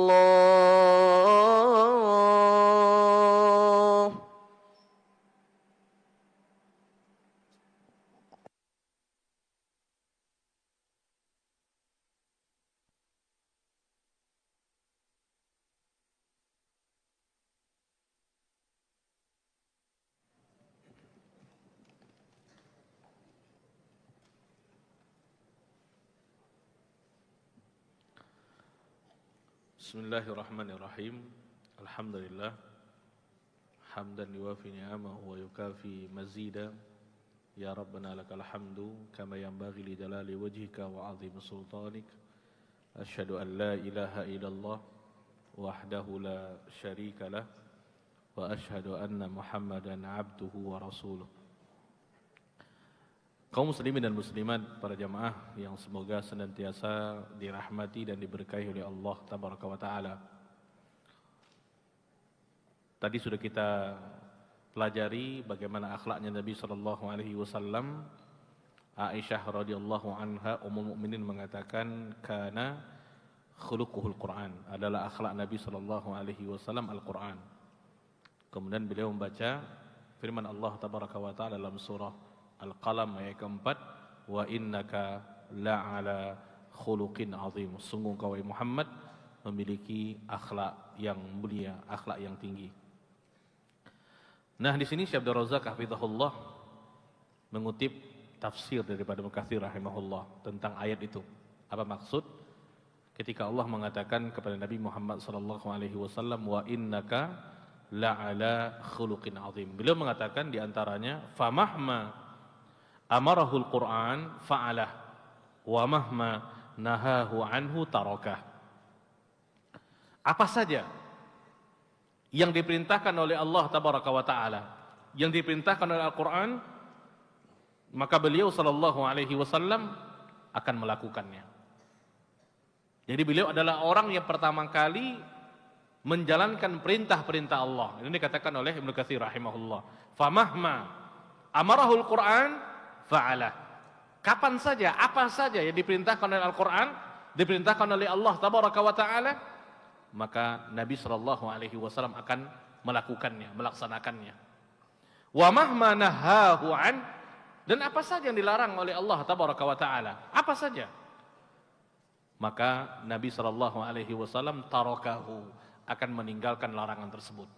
Bismillahirrahmanirrahim. Alhamdulillah. Hamdan yuwafi ni'amahu wa yukafi mazida. Ya Rabbana lakal hamdu kama yanbaghi li jalali wajhika wa 'azimi sultanik. Asyhadu an la ilaha illallah wahdahu la syarika lah wa asyhadu anna Muhammadan 'abduhu wa rasuluh. Kaum muslimin dan muslimat, para jamaah yang semoga senantiasa dirahmati dan diberkahi oleh Allah tabaraka wa taala. Tadi sudah kita pelajari bagaimana akhlaknya Nabi sallallahu alaihi wasallam. Aisyah radhiyallahu anha ummul mukminin mengatakan kana khuluquhul Quran, adalah akhlak Nabi sallallahu alaihi wasallam Al-Quran. Kemudian beliau membaca firman Allah tabaraka wa taala dalam surah Al-Qalam ayat keempat, wa innaka la'ala khuluqin azim. Sungguh kau Muhammad memiliki akhlak yang mulia, akhlak yang tinggi. Nah, di sini Syekh Abdul Razak hafizahullah mengutip tafsir daripada Mukatsir rahimahullah tentang ayat itu. Apa maksud ketika Allah mengatakan kepada Nabi Muhammad sallallahu alaihi wasallam, wa innaka la'ala khuluqin azim. Beliau mengatakan di antaranya, famahma amarahul Qur'an fa'alah wa mahma nahahu anhu tarakah. Apa saja yang diperintahkan oleh Allah tabaraka wa taala, yang diperintahkan oleh Al-Qur'an, maka beliau sallallahu alaihi wasallam akan melakukannya. Jadi beliau adalah orang yang pertama kali menjalankan perintah-perintah Allah. Ini dikatakan oleh Ibnu Katsir rahimahullah. Famahma amarahul Qur'an fa'alah. Kapan saja, apa saja yang diperintahkan oleh Al-Quran, diperintahkan oleh Allah tabaraka wa ta'ala, maka Nabi sallallahu alaihi wasallam akan melakukannya, melaksanakannya. Wa mahma nahahu an, dan apa saja yang dilarang oleh Allah tabaraka wa ta'ala, apa saja, maka Nabi sallallahu alaihi wasallam tarakahu, akan meninggalkan larangan tersebut.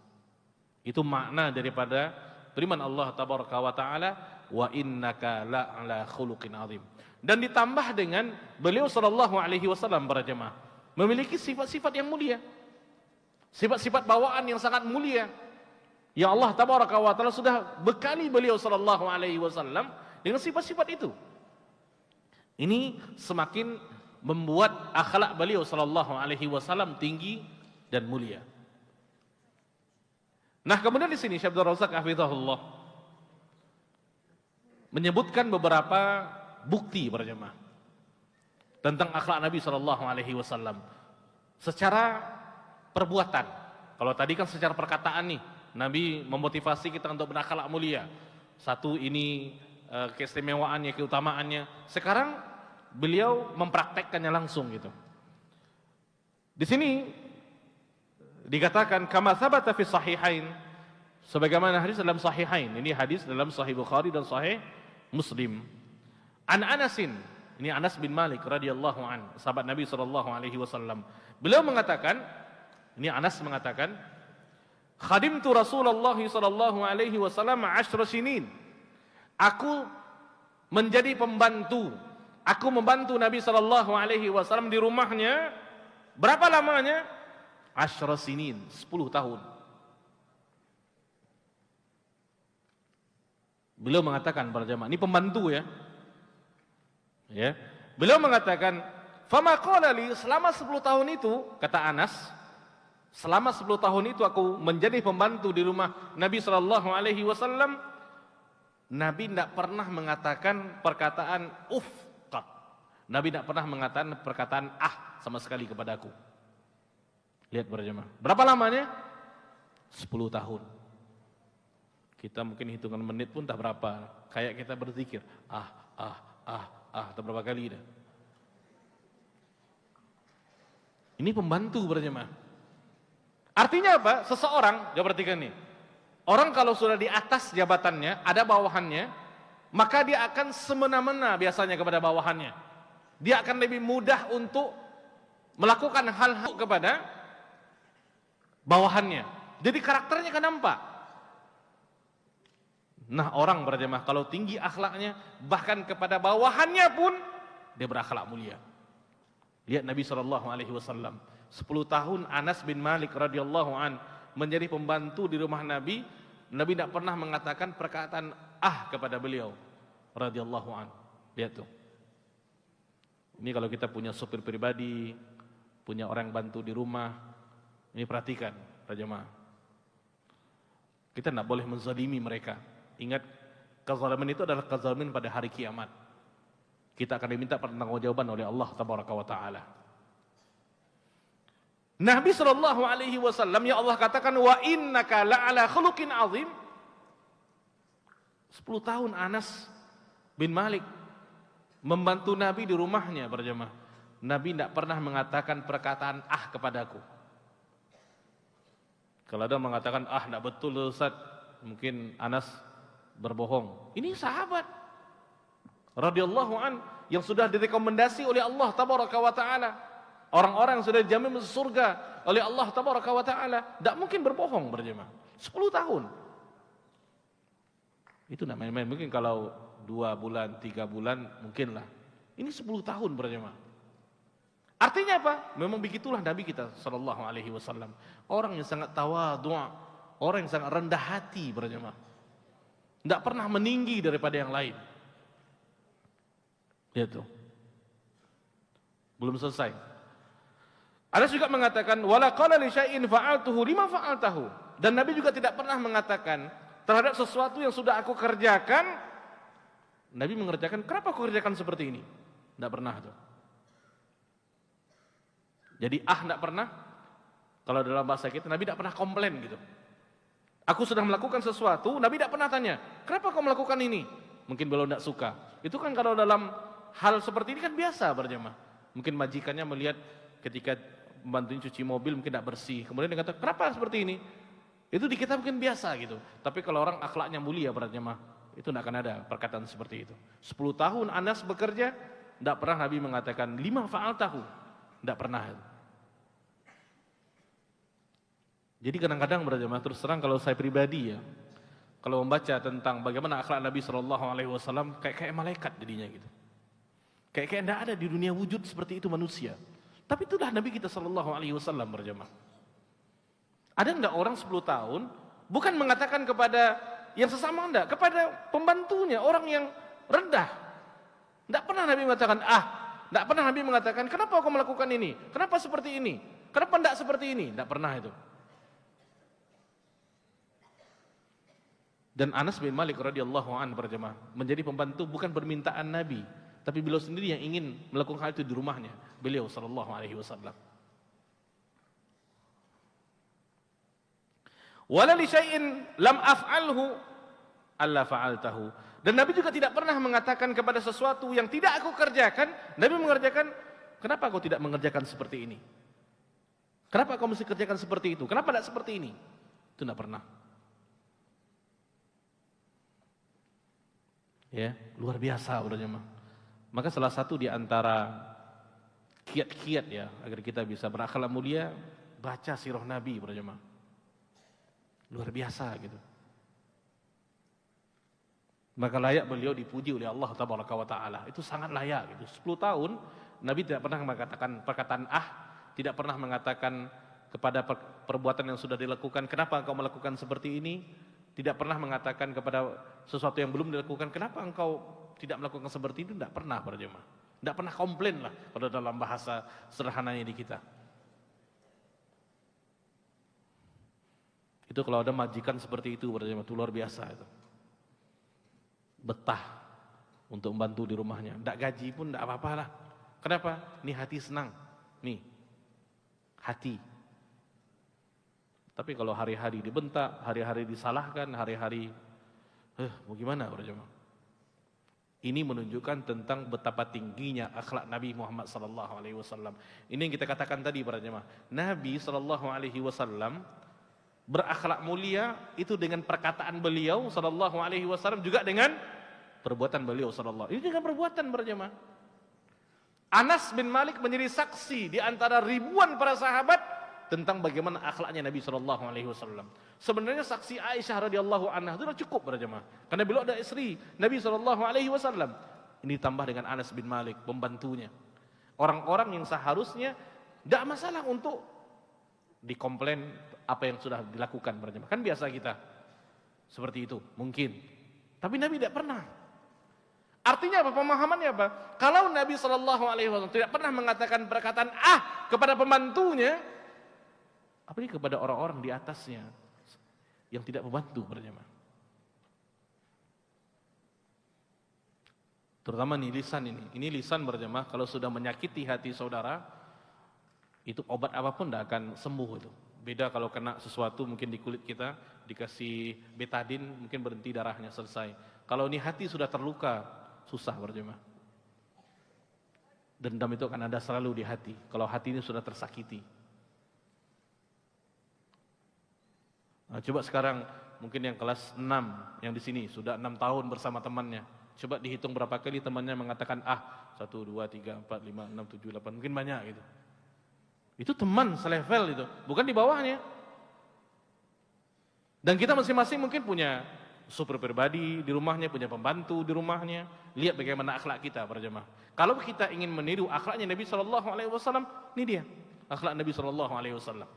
Itu makna daripada firman Allah tabaraka wa ta'ala, wa innaka la'ala khuluqin azim. Dan ditambah dengan beliau sallallahu alaihi wasallam para jemaah memiliki sifat-sifat yang mulia. Sifat-sifat bawaan yang sangat mulia. Ya Allah tabaraka wa taala sudah bekali beliau sallallahu alaihi wasallam dengan sifat-sifat itu. Ini semakin membuat akhlak beliau sallallahu alaihi wasallam tinggi dan mulia. Nah, kemudian di sini Syekh Abdul Razak hafizahullah menyebutkan beberapa bukti para jemaah tentang akhlak Nabi sallallahu alaihi wasallam secara perbuatan. Kalau tadi kan secara perkataan nih, Nabi memotivasi kita untuk berakhlak mulia. Satu ini keistimewaannya, keutamaannya. Sekarang beliau mempraktekkannya langsung gitu. Di sini dikatakan kama tsabata fi sahihain, sebagaimana hadis dalam sahihain. Ini hadis dalam Sahih Bukhari dan Sahih Muslim. An Anasin, ini Anas bin Malik radhiyallahu an, sahabat Nabi sallallahu alaihi wasallam. Beliau mengatakan, Ini Anas mengatakan, khadimtu Rasulullah sallallahu alaihi wasallam 10 sinin. Aku menjadi pembantu. Aku membantu Nabi sallallahu alaihi wasallam di rumahnya. Berapa lamanya? 10 sinin, 10 tahun. Beliau mengatakan para jamaah, ini pembantu ya. Ya. Beliau mengatakan, "Fama qala li," selama 10 tahun itu, kata Anas, selama 10 tahun itu aku menjadi pembantu di rumah Nabi sallallahu alaihi wasallam, Nabi tidak pernah mengatakan perkataan uff, qat. Nabi tidak pernah mengatakan perkataan sama sekali kepadaku. Lihat para jemaah. Berapa lamanya? 10 tahun. Kita mungkin hitungan menit pun tak berapa. Kayak kita berzikir, tak berapa kali dah. Ini pembantu para jemaah. Artinya apa? Seseorang, coba perhatikan nih. Orang kalau sudah di atas jabatannya, ada bawahannya, maka dia akan semena-mena biasanya kepada bawahannya. Dia akan lebih mudah untuk melakukan hal-hal kepada bawahannya. Jadi karakternya kan nampak. Nah, orang berjemaah kalau tinggi akhlaknya, bahkan kepada bawahannya pun dia berakhlak mulia. Lihat Nabi SAW 10 tahun Anas bin Malik radhiyallahu an menjadi pembantu di rumah Nabi. Nabi tidak pernah mengatakan perkataan kepada beliau radhiyallahu an. Lihat tuh. Ini kalau kita punya sopir pribadi, punya orang bantu di rumah, ini perhatikan para jemaah. Kita tidak boleh menzalimi mereka. Ingat, kezaliman itu adalah kezaliman pada hari kiamat. Kita akan diminta pertanggungjawaban oleh Allah tabaraka wa taala. Nabi sallallahu alaihi wasallam, ya Allah katakan, wa innaka la'ala khuluqin azim. 10 tahun Anas bin Malik membantu Nabi di rumahnya berjamaah. Nabi tidak pernah mengatakan perkataan kepadaku. Kalau ada mengatakan tidak betul Ustaz, mungkin Anas berbohong. Ini sahabat radhiyallahu an yang sudah direkomendasi oleh Allah tabaraka wa taala. Orang-orang yang sudah dijamin masuk surga oleh Allah tabaraka wa taala, tidak mungkin berbohong berjemaah. 10 tahun. Itu tidak main-main. Mungkin kalau 2 bulan, 3 bulan mungkinlah. Ini 10 tahun berjemaah. Artinya apa? Memang begitulah Nabi kita sallallahu alaihi wasallam. Orang yang sangat tawadhu', orang yang sangat rendah hati berjemaah. Tidak pernah meninggi daripada yang lain. Lihat tuh. Belum selesai. Ada juga mengatakan wala qala li syai'in fa'altuhu lima fa'altahu. Dan Nabi juga tidak pernah mengatakan terhadap sesuatu yang sudah aku kerjakan, Nabi mengerjakan, kenapa aku kerjakan seperti ini? Tidak pernah tuh. Jadi tidak pernah. Kalau dalam bahasa kita, Nabi tidak pernah komplain gitu. Aku sudah melakukan sesuatu, Nabi tidak pernah tanya, kenapa kau melakukan ini? Mungkin beliau tidak suka. Itu kan kalau dalam hal seperti ini kan biasa berjamaah. Mungkin majikannya melihat ketika membantunya cuci mobil mungkin tidak bersih. Kemudian dia kata, kenapa seperti ini? Itu di kita mungkin biasa gitu. Tapi kalau orang akhlaknya mulia berjamaah, itu tidak akan ada perkataan seperti itu. 10 tahun Anas bekerja, tidak pernah Nabi mengatakan 5 fa'altahu. Tidak pernah. Jadi kadang-kadang berjamaah, terus terang kalau saya pribadi ya, kalau membaca tentang bagaimana akhlak Nabi SAW, kayak malaikat jadinya gitu. Kayak tidak ada di dunia wujud seperti itu manusia. Tapi itulah Nabi kita SAW berjamaah. Ada enggak orang 10 tahun bukan mengatakan kepada yang sesama enggak, kepada pembantunya, orang yang rendah. Enggak pernah Nabi mengatakan enggak pernah Nabi mengatakan kenapa kau melakukan ini? Kenapa seperti ini? Kenapa enggak seperti ini? Enggak pernah itu. Dan Anas bin Malik radhiyallahu anhu berjamaah menjadi pembantu bukan permintaan Nabi, tapi beliau sendiri yang ingin melakukan hal itu di rumahnya. Beliau sallallahu alaihi wasallam. Wala li syai'in lam af'alhu alla fa'altahu. Dan Nabi juga tidak pernah mengatakan kepada sesuatu yang tidak aku kerjakan, Nabi mengerjakan, kenapa kau tidak mengerjakan seperti ini? Kenapa kau mesti kerjakan seperti itu? Kenapa tidak seperti ini? Itu tidak pernah. Ya, luar biasa berjamaah. Maka salah satu di antara kiat-kiat ya agar kita bisa berakhlak mulia, baca sirah Nabi para jemaah. Luar biasa gitu. Maka layak beliau dipuji oleh Allah Tabaraka wa Ta'ala. Itu sangat layak gitu. 10 tahun Nabi tidak pernah mengatakan perkataan tidak pernah mengatakan kepada perbuatan yang sudah dilakukan, kenapa engkau melakukan seperti ini? Tidak pernah mengatakan kepada sesuatu yang belum dilakukan, kenapa engkau tidak melakukan seperti itu? Tidak pernah para jemaah. Tidak pernah komplain lah pada dalam bahasa sederhananya di kita. Itu kalau ada majikan seperti itu para jemaah, itu luar biasa itu. Betah untuk membantu di rumahnya. Tidak gaji pun tidak apa-apa lah. Kenapa? Ini hati senang. Nih, hati. Tapi kalau hari-hari dibentak, hari-hari disalahkan, hari-hari, mau gimana para jemaah? Ini menunjukkan tentang betapa tingginya akhlak Nabi Muhammad SAW. Ini yang kita katakan tadi para jemaah. Nabi SAW berakhlak mulia itu dengan perkataan beliau SAW, juga dengan perbuatan beliau SAW. Ini dengan perbuatan para jemaah. Anas bin Malik menjadi saksi di antara ribuan para sahabat tentang bagaimana akhlaknya Nabi SAW. Sebenarnya saksi Aisyah radhiyallahu anha itu sudah cukup para jemaah, karena beliau ada istri Nabi SAW. Ini ditambah dengan Anas bin Malik, pembantunya. Orang-orang yang seharusnya tidak masalah untuk dikomplain apa yang sudah dilakukan para jemaah. Kan biasa kita seperti itu mungkin, tapi Nabi tidak pernah. Artinya apa? Pemahamannya apa? Kalau Nabi SAW tidak pernah mengatakan perkataan kepada pembantunya, apalagi kepada orang-orang di atasnya yang tidak membantu para jemaah. Terutama nih lisan ini. Ini lisan para jemaah kalau sudah menyakiti hati saudara, itu obat apapun tidak akan sembuh itu. Beda kalau kena sesuatu mungkin di kulit kita, dikasih betadin, mungkin berhenti darahnya, selesai. Kalau ini hati sudah terluka, susah para jemaah. Dendam itu akan ada selalu di hati, kalau hati ini sudah tersakiti. Nah, coba sekarang mungkin yang kelas 6, yang di sini sudah 6 tahun bersama temannya. Coba dihitung berapa kali temannya mengatakan 1, 2, 3, 4, 5, 6, 7, 8, mungkin banyak gitu. Itu teman selevel itu, bukan di bawahnya. Dan kita masing-masing mungkin punya supir pribadi di rumahnya, punya pembantu di rumahnya. Lihat bagaimana akhlak kita para jemaah. Kalau kita ingin meniru akhlaknya Nabi SAW, ini dia akhlak Nabi SAW.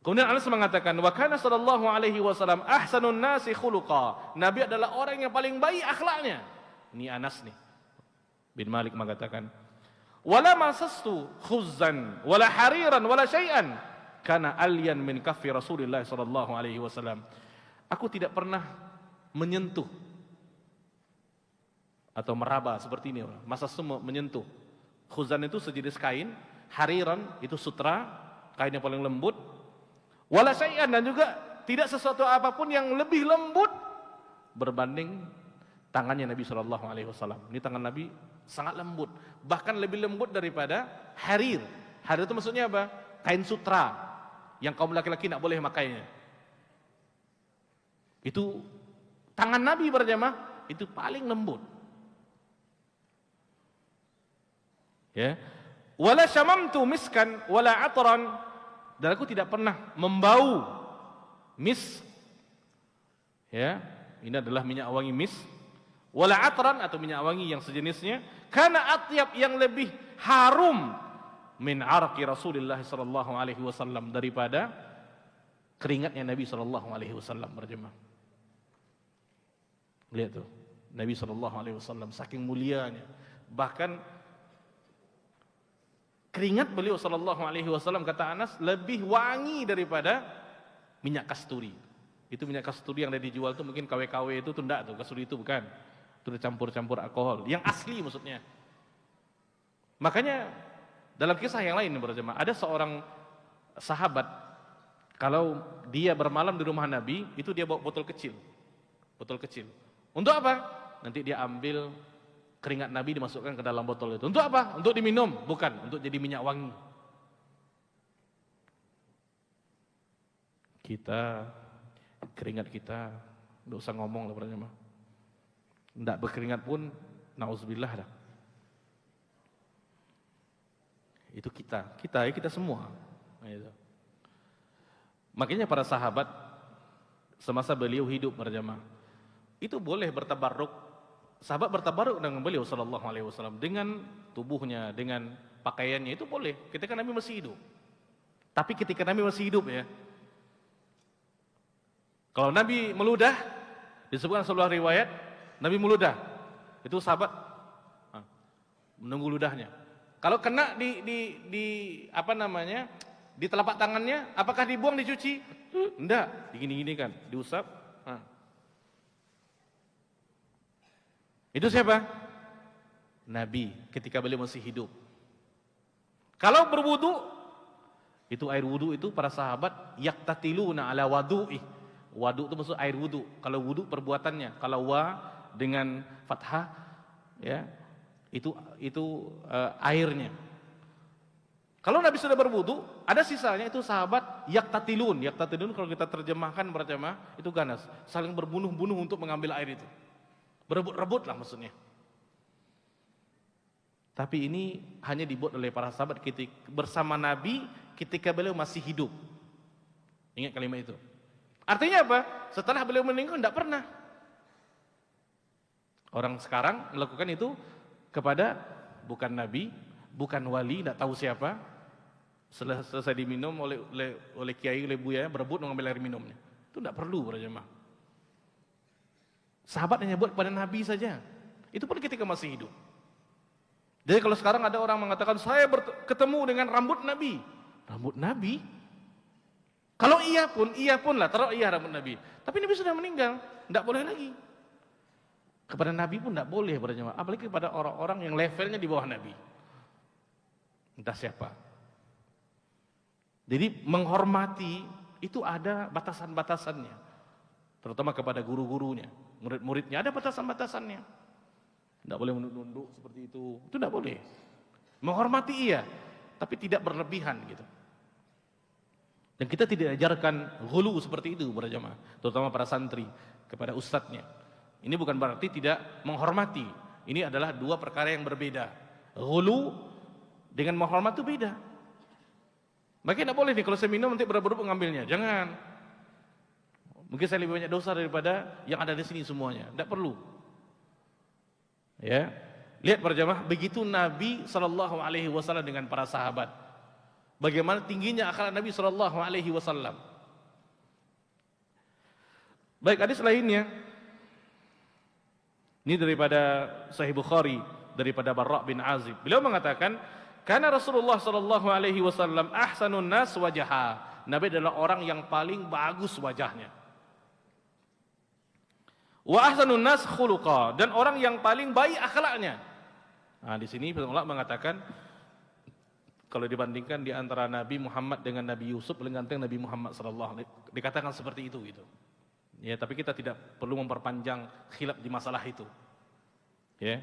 Kemudian Anas mengatakan, wa kana sallallahu alaihi wasallam ahsanun nasi khuluqa. Nabi adalah orang yang paling baik akhlaknya. Ini Anas nih bin Malik mengatakan, wala masastu khuzzan wala hariran wala syai'an kana alyan min kaffi Rasulillah sallallahu alaihi wasallam. Aku tidak pernah menyentuh atau meraba seperti ini. Masastu menyentuh. Khuzzan itu sejenis kain, hariran itu sutra, kain yang paling lembut. Wala syai'an, dan juga tidak sesuatu apapun yang lebih lembut berbanding tangannya Nabi SAW. Ini tangan Nabi sangat lembut, bahkan lebih lembut daripada harir. Harir itu maksudnya apa? Kain sutra yang kaum laki-laki tidak boleh makainya. Itu tangan Nabi berjamaah itu paling lembut. Ya. Wala syamamtu miskan wala atran, dan aku tidak pernah membau mis. Ya, ini adalah minyak wangi mis. Wala atran, atau minyak wangi yang sejenisnya. Karena atyab, yang lebih harum, min arqi Rasulullah sallallahu alaihi wasallam, daripada keringatnya Nabi sallallahu alaihi wasallam berjemaah. Lihat tuh, Nabi sallallahu alaihi wasallam saking mulianya. Bahkan keringat beliau sallallahu alaihi wasallam, kata Anas, lebih wangi daripada minyak kasturi. Itu minyak kasturi yang ada dijual tuh mungkin KW-KW itu enggak tuh, kasturi itu bukan. Itu campur-campur alkohol, yang asli maksudnya. Makanya dalam kisah yang lain berjemaah, ada seorang sahabat, kalau dia bermalam di rumah Nabi, itu dia bawa botol kecil. Botol kecil. Untuk apa? Nanti dia ambil keringat Nabi, dimasukkan ke dalam botol itu. Untuk apa? Untuk diminum? Bukan, untuk jadi minyak wangi. Kita, keringat kita, tidak usah ngomong lah berjemaah. Tidak berkeringat pun, nauzubillah dah. Itu kita semua. Nah, itu. Makanya para sahabat semasa beliau hidup berjamaah itu boleh bertabarruk. Sahabat bertabarruk dengan beliau sallallahu alaihi wasallam dengan tubuhnya, dengan pakaiannya, itu boleh ketika Nabi masih hidup. Tapi ketika Nabi masih hidup ya. Kalau Nabi meludah, disebutkan sebuah riwayat, Nabi meludah. Itu sahabat menunggu ludahnya. Kalau kena di telapak tangannya, apakah dibuang, dicuci? Enggak, digini-gini kan, diusap. Itu siapa? Nabi ketika beliau masih hidup. Kalau berwudu, itu air wudu itu para sahabat yaktatiluna ala wadu'i. Wadu itu maksud air wudu. Kalau wudu perbuatannya, kalau wa dengan fathah ya, itu airnya. Kalau Nabi sudah berwudu, ada sisanya itu sahabat yaktatilun. Yaktatilun kalau kita terjemahkan berjamaah itu ganas, saling berbunuh-bunuh untuk mengambil air itu. Berebut-rebut lah maksudnya. Tapi ini hanya dibuat oleh para sahabat ketika bersama Nabi ketika beliau masih hidup. Ingat kalimat itu. Artinya apa? Setelah beliau meninggal tidak pernah. Orang sekarang melakukan itu kepada bukan Nabi, bukan wali, tidak tahu siapa. Selesai diminum oleh kiai, oleh buya, berebut mengambil air minumnya. Itu tidak perlu berjamaah. Sahabat hanya buat kepada Nabi saja. Itu pun ketika masih hidup. Jadi kalau sekarang ada orang mengatakan saya ketemu dengan rambut Nabi. Rambut Nabi? Kalau iya pun lah, taruh iya rambut Nabi. Tapi Nabi sudah meninggal, tidak boleh lagi. Kepada Nabi pun tidak boleh berjamaah. Apalagi kepada orang-orang yang levelnya di bawah Nabi. Entah siapa. Jadi menghormati itu ada batasan-batasannya. Terutama kepada guru-gurunya, murid-muridnya ada batasan-batasannya. Tidak boleh menunduk seperti itu tidak boleh. Menghormati iya, tapi tidak berlebihan gitu. Dan kita tidak ajarkan ghulu seperti itu berjamaah, terutama para santri kepada ustadznya. Ini bukan berarti tidak menghormati. Ini adalah dua perkara yang berbeda. Ghulu dengan menghormati itu beda. Makanya tidak boleh nih kalau saya minum nanti berebut mengambilnya. Jangan. Mungkin saya lebih banyak dosa daripada yang ada di sini semuanya. Tidak perlu. Ya, lihat berjamaah begitu Nabi Shallallahu Alaihi Wasallam dengan para sahabat. Bagaimana tingginya akhlak Nabi Shallallahu Alaihi Wasallam. Baik, hadis lainnya. Ini daripada Sahih Bukhari, daripada Barra bin Azib. Beliau mengatakan, karena Rasulullah Shallallahu Alaihi Wasallam ahsanun nas wajaha. Nabi adalah orang yang paling bagus wajahnya. Wa ahsanun nas khuluqa, dan orang yang paling baik akhlaknya. Nah, di sini ulama mengatakan kalau dibandingkan di antara Nabi Muhammad dengan Nabi Yusuf, paling ganteng Nabi Muhammad sallallahu alaihi wasallam. Dikatakan seperti itu gitu. Ya, tapi kita tidak perlu memperpanjang khilaf di masalah itu. Ya.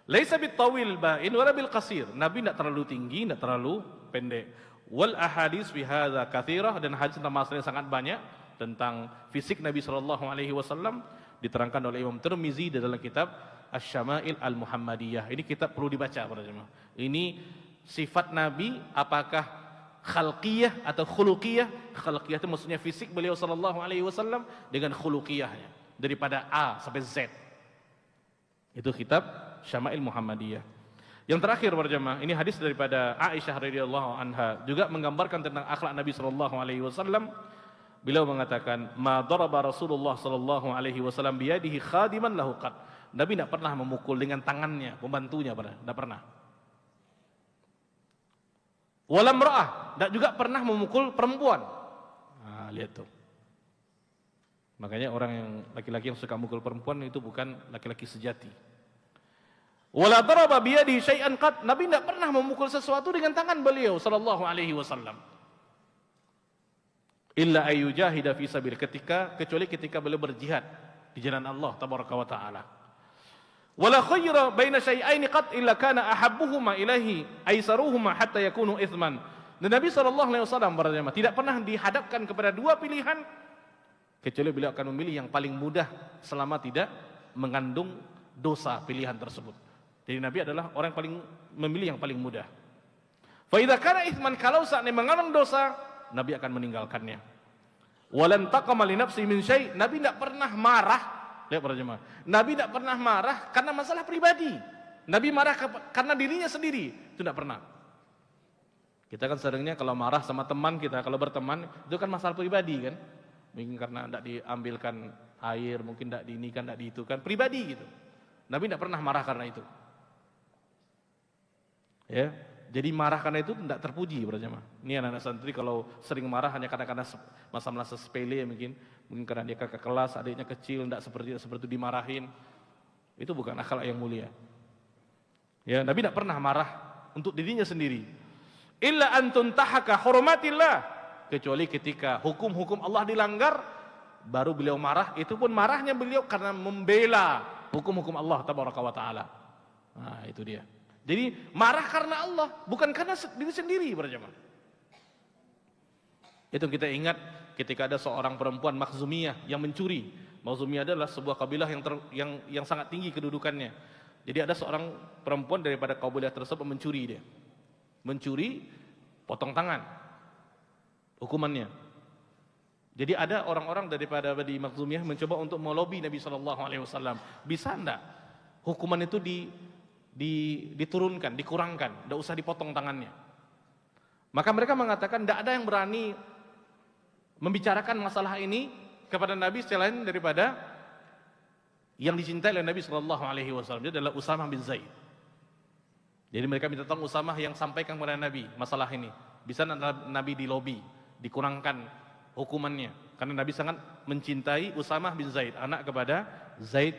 Laisa bitawil ba'in wala bil qasir. Nabi tidak terlalu tinggi, tidak terlalu pendek. Wal ahadits fi hadza katsirah, dan hadis tentang masalah yang sangat banyak tentang fisik Nabi sallallahu alaihi wasallam diterangkan oleh Imam Tirmizi di dalam kitab Asy-Syama'il Al-Muhammadiyah. Ini kitab perlu dibaca para jemaah. Ini sifat Nabi apakah khalqiyah atau khuluqiyah? Khalqiyah itu maksudnya fisik beliau sallallahu alaihi wasallam dengan khuluqiyahnya daripada A sampai Z. Itu kitab Syama'il Muhammadiyah. Yang terakhir para jemaah, ini hadis daripada Aisyah radhiyallahu anha juga menggambarkan tentang akhlak Nabi sallallahu alaihi wasallam. Beliau mengatakan, "Ma daraba Rasulullah sallallahu alaihi wasallam biyadihi khadiman lahu qat." Nabi tidak pernah memukul dengan tangannya pembantunya, tidak pernah. Wala imra'ah, tidak juga pernah memukul perempuan. Nah, lihat tuh. Makanya orang yang laki-laki yang suka mukul perempuan itu bukan laki-laki sejati. Wala daraba biyadihi syai'an qat. Nabi tidak pernah memukul sesuatu dengan tangan beliau sallallahu alaihi wasallam. Illa ayyujahida fi sabil, kecuali ketika beliau berjihad di jalan Allah tabaraka wa taala. Wala khayra baina syai'aini qat illa kana ahabbuhuma ilaihi aisaruhuma hatta yakunu itsman. Dan Nabi sallallahu alaihi wasallam berjamaah tidak pernah dihadapkan kepada dua pilihan kecuali beliau akan memilih yang paling mudah selama tidak mengandung dosa pilihan tersebut. Jadi Nabi adalah orang yang paling memilih yang paling mudah. Fa idza kana itsman, kalau seandainya mengandung dosa, Nabi akan meninggalkannya. Walan taqama li nafsi min syai', Nabi tidak pernah marah. Lihat para jemaah, Nabi tidak pernah marah karena masalah pribadi. Nabi marah karena dirinya sendiri, itu tidak pernah. Kita kan seringnya kalau marah sama teman kita, kalau berteman, itu kan masalah pribadi kan. Mungkin karena tidak diambilkan air, mungkin tidak diinikan, tidak diitukan, pribadi gitu. Nabi tidak pernah marah karena itu. Ya, jadi marah karena itu tidak terpuji para jemaah. Ini anak-anak santri kalau sering marah hanya kadang-kadang masalah sepele ya, mungkin karena dia kakak kelas, adiknya kecil, tidak seperti itu dimarahin. Itu bukan akhlak yang mulia. Ya, Nabi tidak pernah marah untuk dirinya sendiri. Illa antun tahaka hurumatillah, kecuali ketika hukum-hukum Allah dilanggar, baru beliau marah. Itu pun marahnya beliau karena membela hukum-hukum Allah tabaraka wa taala. Nah, itu dia. Jadi marah karena Allah, bukan karena diri sendiri para jemaah. Itu kita ingat ketika ada seorang perempuan Makhzumiyah yang mencuri. Makhzumiyah adalah sebuah kabilah yang sangat tinggi kedudukannya. Jadi ada seorang perempuan daripada kabilah tersebut mencuri dia. Mencuri, potong tangan. Hukumannya. Jadi ada orang-orang daripada di Makhzumiyah mencoba untuk melobi Nabi SAW. Bisa enggak hukuman itu diturunkan, dikurangkan, tidak usah dipotong tangannya. Maka mereka mengatakan tidak ada yang berani membicarakan masalah ini kepada Nabi selain daripada yang dicintai oleh Nabi SAW. Dia adalah Usamah bin Zaid. Jadi mereka minta tolong Usamah yang sampaikan kepada Nabi masalah ini. Bisa Nabi dilobi, dikurangkan hukumannya. Karena Nabi sangat mencintai Usamah bin Zaid, anak kepada Zaid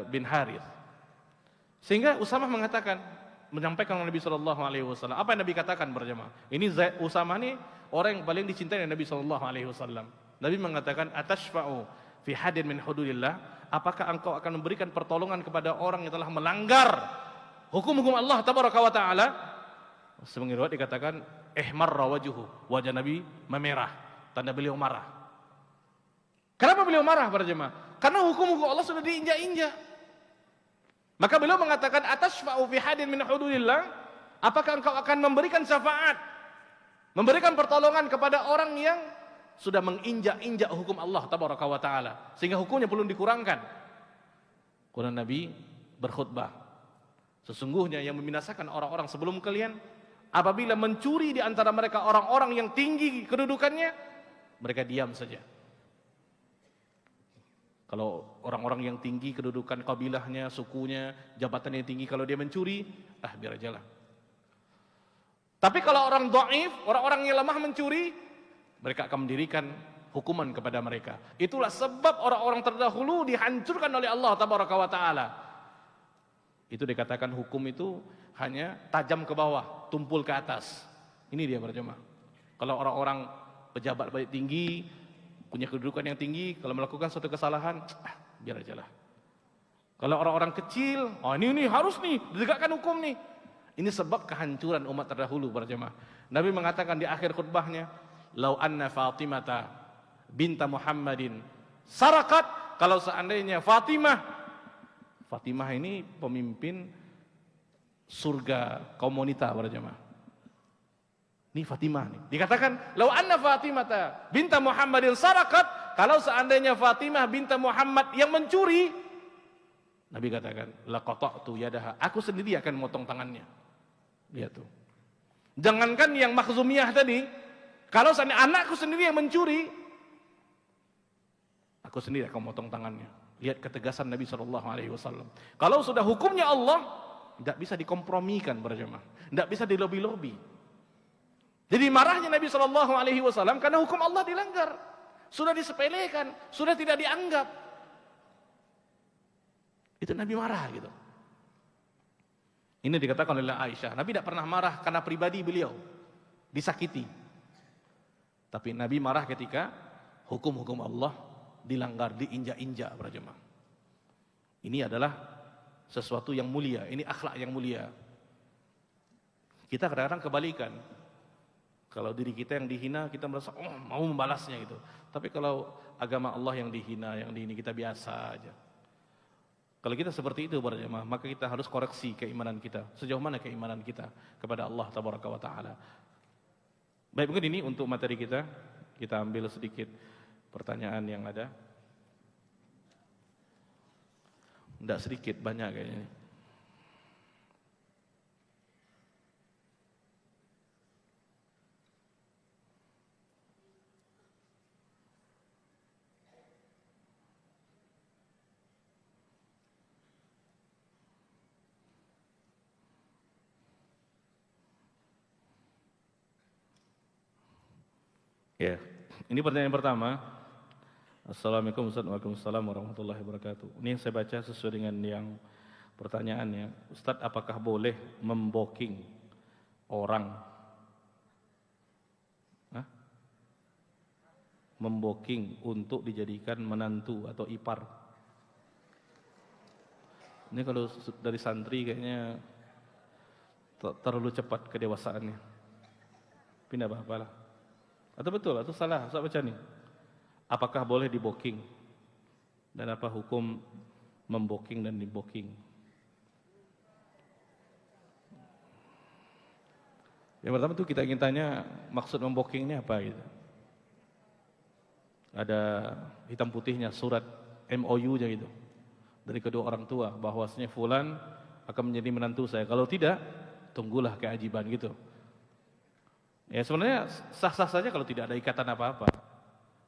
bin Harith. Sehingga Usamah menyampaikan kepada Nabi SAW. Apa yang Nabi katakan berjemaah? Ini Usamah ini orang yang paling dicintai oleh Nabi SAW. Nabi mengatakan, atashfa'u fi hadin min hududillah, apakah engkau akan memberikan pertolongan kepada orang yang telah melanggar hukum-hukum Allah tabaraka wa ta'ala? Sebagian riwayat dikatakan, ihmarra wajuhu, wajah Nabi memerah, tanda beliau marah. Kenapa beliau marah para jemaah? Karena hukum-hukum Allah sudah diinjak-injak. Maka beliau mengatakan, atashfa'u fi hadin min hududillah, apakah engkau akan memberikan syafaat, memberikan pertolongan kepada orang yang sudah menginjak-injak hukum Allah tabaraka wa ta'ala, sehingga hukumnya perlu dikurangkan. Kemudian Nabi berkhutbah, sesungguhnya yang membinasakan orang-orang sebelum kalian, apabila mencuri di antara mereka orang-orang yang tinggi kedudukannya, mereka diam saja. Kalau orang-orang yang tinggi kedudukan kabilahnya, sukunya, jabatannya yang tinggi, kalau dia mencuri, biar aja lah. Tapi kalau orang dhaif, orang-orang yang lemah mencuri, mereka akan mendirikan hukuman kepada mereka. Itulah sebab orang-orang terdahulu dihancurkan oleh Allah tabaraka wa ta'ala. Itu dikatakan hukum itu hanya tajam ke bawah, tumpul ke atas. Ini dia berjemaah. Kalau orang-orang pejabat baik tinggi, punya kedudukan yang tinggi, kalau melakukan suatu kesalahan, biar aja lah. Kalau orang-orang kecil, ini harus nih ditegakkan hukum nih. Ini sebab kehancuran umat terdahulu para jemaah. Nabi mengatakan di akhir khutbahnya, lau anna Fatimata binta Muhammadin sarakat, kalau seandainya Fatimah ini pemimpin surga kaum wanita para jemaah. Ini Fatimah nih. Dikatakan, lau anna Fatimata binta Muhammadin sarakat, kalau seandainya Fatimah binta Muhammad yang mencuri, Nabi katakan, laqata'tu yadaha, aku sendiri akan memotong tangannya. Lihat tuh. Jangankan yang Makhzumiyah tadi, kalau seandainya anakku sendiri yang mencuri, aku sendiri akan memotong tangannya. Lihat ketegasan Nabi SAW. Kalau sudah hukumnya Allah, tidak bisa dikompromikan berjemaah, tidak bisa dilobi-lobi. Jadi marahnya Nabi SAW karena hukum Allah dilanggar, sudah disepelekan, sudah tidak dianggap. Itu Nabi marah gitu. Ini dikatakan oleh Aisyah, Nabi tidak pernah marah karena pribadi beliau disakiti. Tapi Nabi marah ketika hukum-hukum Allah dilanggar, diinjak-injak para jemaah. Ini adalah sesuatu yang mulia, ini akhlak yang mulia. Kita kadang-kadang kebalikan. Kalau diri kita yang dihina, kita merasa mau membalasnya gitu. Tapi kalau agama Allah yang dihina, yang dihina, kita biasa aja. Kalau kita seperti itu para jemaah, maka kita harus koreksi keimanan kita. Sejauh mana keimanan kita kepada Allah Tabaraka wa Ta'ala. Baik, mungkin ini untuk materi kita. Kita ambil sedikit pertanyaan yang ada. Tidak sedikit, banyak kayaknya. Ya, ini pertanyaan pertama. Assalamualaikum Ustaz, waalaikumsalam warahmatullahi wabarakatuh. Ini saya baca sesuai dengan yang pertanyaannya. Ustaz, apakah boleh memboking orang? Hah? Memboking untuk dijadikan menantu atau ipar? Ini kalau dari santri kayaknya terlalu cepat kedewasaannya. Pindah apa-apalah. Atau betul atau salah? Ustaz baca nih. Apakah boleh diboking? Dan apa hukum memboking dan diboking? Yang pertama tuh kita ingin tanya maksud memboking ini apa gitu. Ada hitam putihnya surat MOU-nya gitu. Dari kedua orang tua bahwasanya fulan akan menjadi menantu saya. Kalau tidak, tunggulah keajaiban gitu. Ya sebenarnya sah-sah saja kalau tidak ada ikatan apa-apa.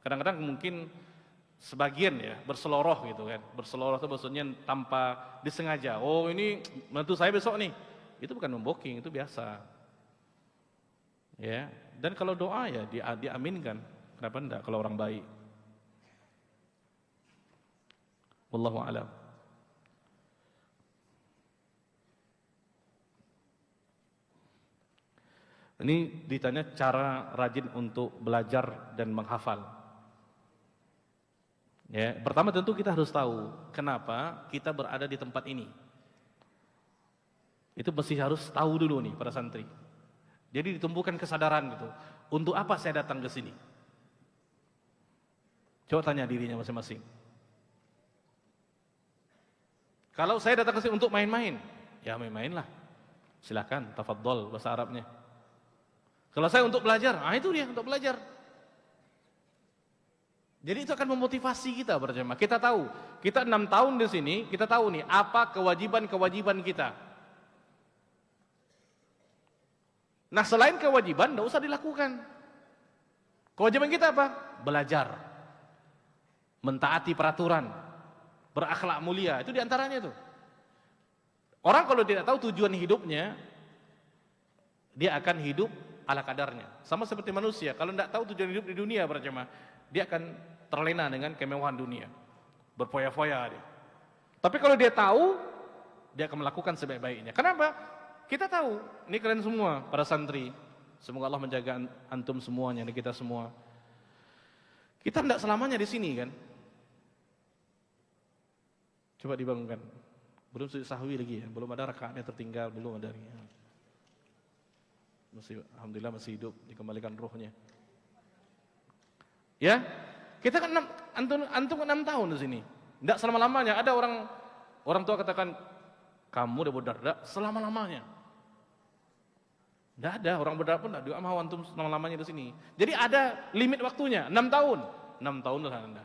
Kadang-kadang mungkin sebagian ya berseloroh gitu kan. Berseloroh itu maksudnya tanpa disengaja. Oh ini menantu saya besok nih. Itu bukan memboking, itu biasa. Ya, dan kalau doa ya diaminkan. Kenapa enggak kalau orang baik? Wallahu a'lam. Ini ditanya cara rajin untuk belajar dan menghafal. Ya, pertama tentu kita harus tahu kenapa kita berada di tempat ini. Itu mesti harus tahu dulu nih para santri. Jadi ditumbuhkan kesadaran gitu. Untuk apa saya datang ke sini? Coba tanya dirinya masing-masing. Kalau saya datang ke sini untuk main-main, ya main-mainlah. Silakan, tafadhol bahasa Arabnya. Kalau saya untuk belajar, itu dia untuk belajar. Jadi itu akan memotivasi kita berjamaah. Kita tahu, kita 6 tahun di sini, kita tahu nih apa kewajiban-kewajiban kita. Nah selain kewajiban, tidak usah dilakukan. Kewajiban kita apa? Belajar, mentaati peraturan, berakhlak mulia. Itu diantaranya itu. Orang kalau tidak tahu tujuan hidupnya, dia akan hidup ala kadarnya. Sama seperti manusia, kalau tidak tahu tujuan hidup di dunia berjamaah, dia akan terlena dengan kemewahan dunia. Berfoya-foya dia. Tapi kalau dia tahu, dia akan melakukan sebaik-baiknya. Kenapa? Kita tahu, ini kalian semua, para santri. Semoga Allah menjaga antum semuanya, dan kita semua. Kita tidak selamanya di sini kan. Coba dibangunkan. Belum sujud sahwi lagi ya, belum ada rakaatnya tertinggal, belum ada. Alhamdulillah masih hidup, dikembalikan rohnya. Ya, kita kan antum 6 tahun di sini. Tidak selama-lamanya. Ada orang tua katakan, kamu udah berdarah selama-lamanya. Tidak ada, orang berdarah pun tidak mau antum selama-lamanya di sini. Jadi ada limit waktunya, 6 tahun. 6 tahun lah Anda.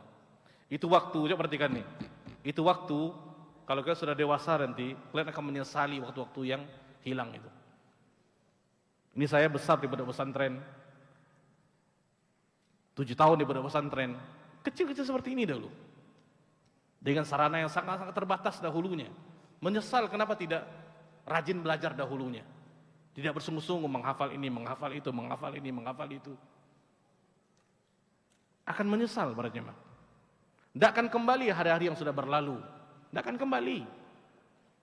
Itu waktu, coba perhatikan nih. Itu waktu, kalau kalian sudah dewasa nanti, kalian akan menyesali waktu-waktu yang hilang itu. Ini saya besar di pondok pesantren, 7 tahun di pondok pesantren, kecil-kecil seperti ini dulu, dengan sarana yang sangat-sangat terbatas dahulunya. Menyesal kenapa tidak rajin belajar dahulunya, tidak bersungguh-sungguh menghafal ini, menghafal itu, menghafal ini, menghafal itu. Akan menyesal para jemaah. Tidak akan kembali hari-hari yang sudah berlalu, tidak akan kembali.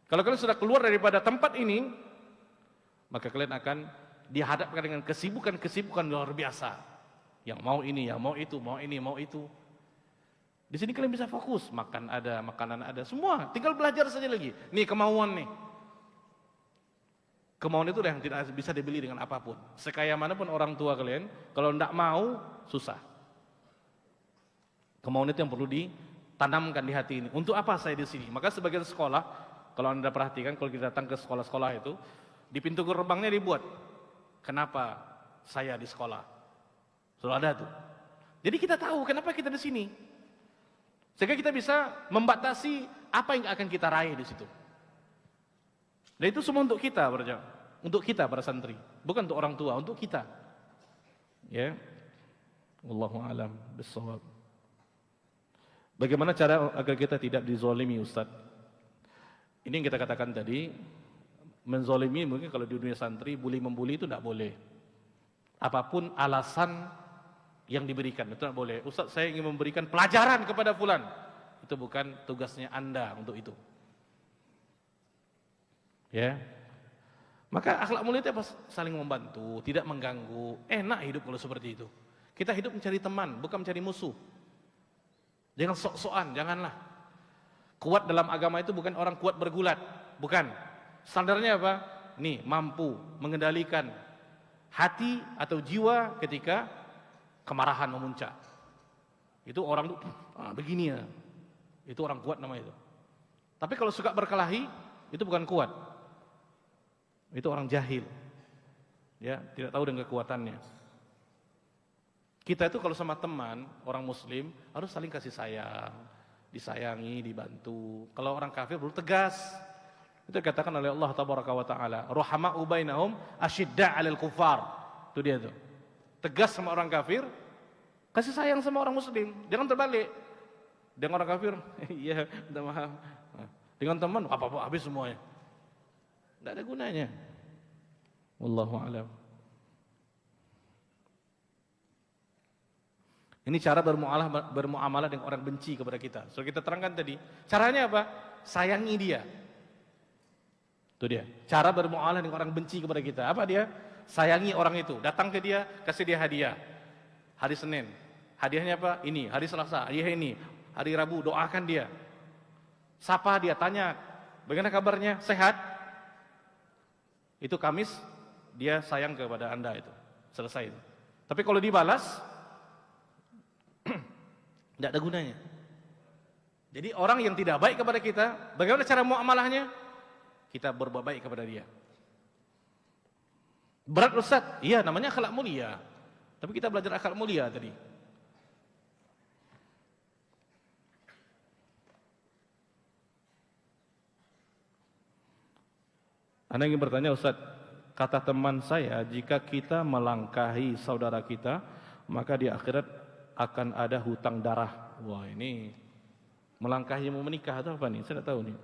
Kalau kalian sudah keluar daripada tempat ini, maka kalian akan dihadapkan dengan kesibukan-kesibukan luar biasa. Yang mau ini, yang mau itu, mau ini, mau itu. Di sini kalian bisa fokus, makan ada, makanan ada, semua. Tinggal belajar saja lagi. Nih kemauan nih. Kemauan itu yang tidak bisa dibeli dengan apapun. Sekaya manapun orang tua kalian, kalau tidak mau, susah. Kemauan itu yang perlu tanamkan di hati ini. Untuk apa saya di sini? Maka sebagian sekolah, kalau Anda perhatikan, kalau kita datang ke sekolah-sekolah itu, di pintu gerbangnya dibuat, kenapa saya di sekolah? Selalu ada tuh. Jadi kita tahu kenapa kita di sini. Sehingga kita bisa membatasi apa yang akan kita raih di situ. Dan itu semua untuk kita, untuk kita para santri, bukan untuk orang tua, untuk kita. Ya. Wallahu a'lam bissawab. Bagaimana cara agar kita tidak dizalimi, Ustaz? Ini yang kita katakan tadi, menzalimi mungkin kalau di dunia santri, bully-membuli itu tidak boleh. Apapun alasan yang diberikan, itu tidak boleh. Ustaz, saya ingin memberikan pelajaran kepada fulan. Itu bukan tugasnya Anda untuk itu. Ya. Maka akhlak mulia itu apa? Saling membantu, tidak mengganggu. Enak hidup kalau seperti itu. Kita hidup mencari teman, bukan mencari musuh. Jangan sok-sokan, janganlah. Kuat dalam agama itu bukan orang kuat bergulat, bukan. Standarnya apa? Nih, mampu mengendalikan hati atau jiwa ketika kemarahan memuncak. Itu orang tuh begini ya. Itu orang kuat namanya itu. Tapi kalau suka berkelahi, itu bukan kuat. Itu orang jahil. Ya, tidak tahu dengan kekuatannya. Kita itu kalau sama teman, orang muslim, harus saling kasih sayang, disayangi, dibantu. Kalau orang kafir perlu tegas. Itu dikatakan oleh Allah Tabaraka wa Ta'ala, "Ruhama'u bainahum asyidda 'alal kuffar." Itu dia tuh. Tegas sama orang kafir, kasih sayang sama orang muslim. Jangan terbalik. Dengan orang kafir, iya, minta maaf. Dengan teman, apa-apa habis semuanya. Tidak ada gunanya. Wallahu a'lam. Ini cara bermuamalah dengan orang benci kepada kita. So kita terangkan tadi. Caranya apa? Sayangi dia. Itu dia. Cara bermuamalah dengan orang benci kepada kita. Apa dia? Sayangi orang itu. Datang ke dia, kasih dia hadiah. Hari Senin. Hadiahnya apa? Ini. Hari Selasa. Hadiah ini. Hari Rabu. Doakan dia. Sapa dia. Tanya. Bagaimana kabarnya? Sehat? Itu Kamis. Dia sayang kepada Anda itu. Selesai itu. Tapi kalau dibalas, tidak ada gunanya. Jadi orang yang tidak baik kepada kita, bagaimana cara muamalahnya? Kita berbuat baik kepada dia. Berat Ustaz? Iya, namanya akhlak mulia. Tapi kita belajar akhlak mulia tadi. Anda ingin bertanya, Ustaz, kata teman saya, jika kita melangkahi saudara kita, maka di akhirat akan ada hutang darah. Wah, ini melangkahi mau menikah atau apa nih? Saya tidak tahu nih.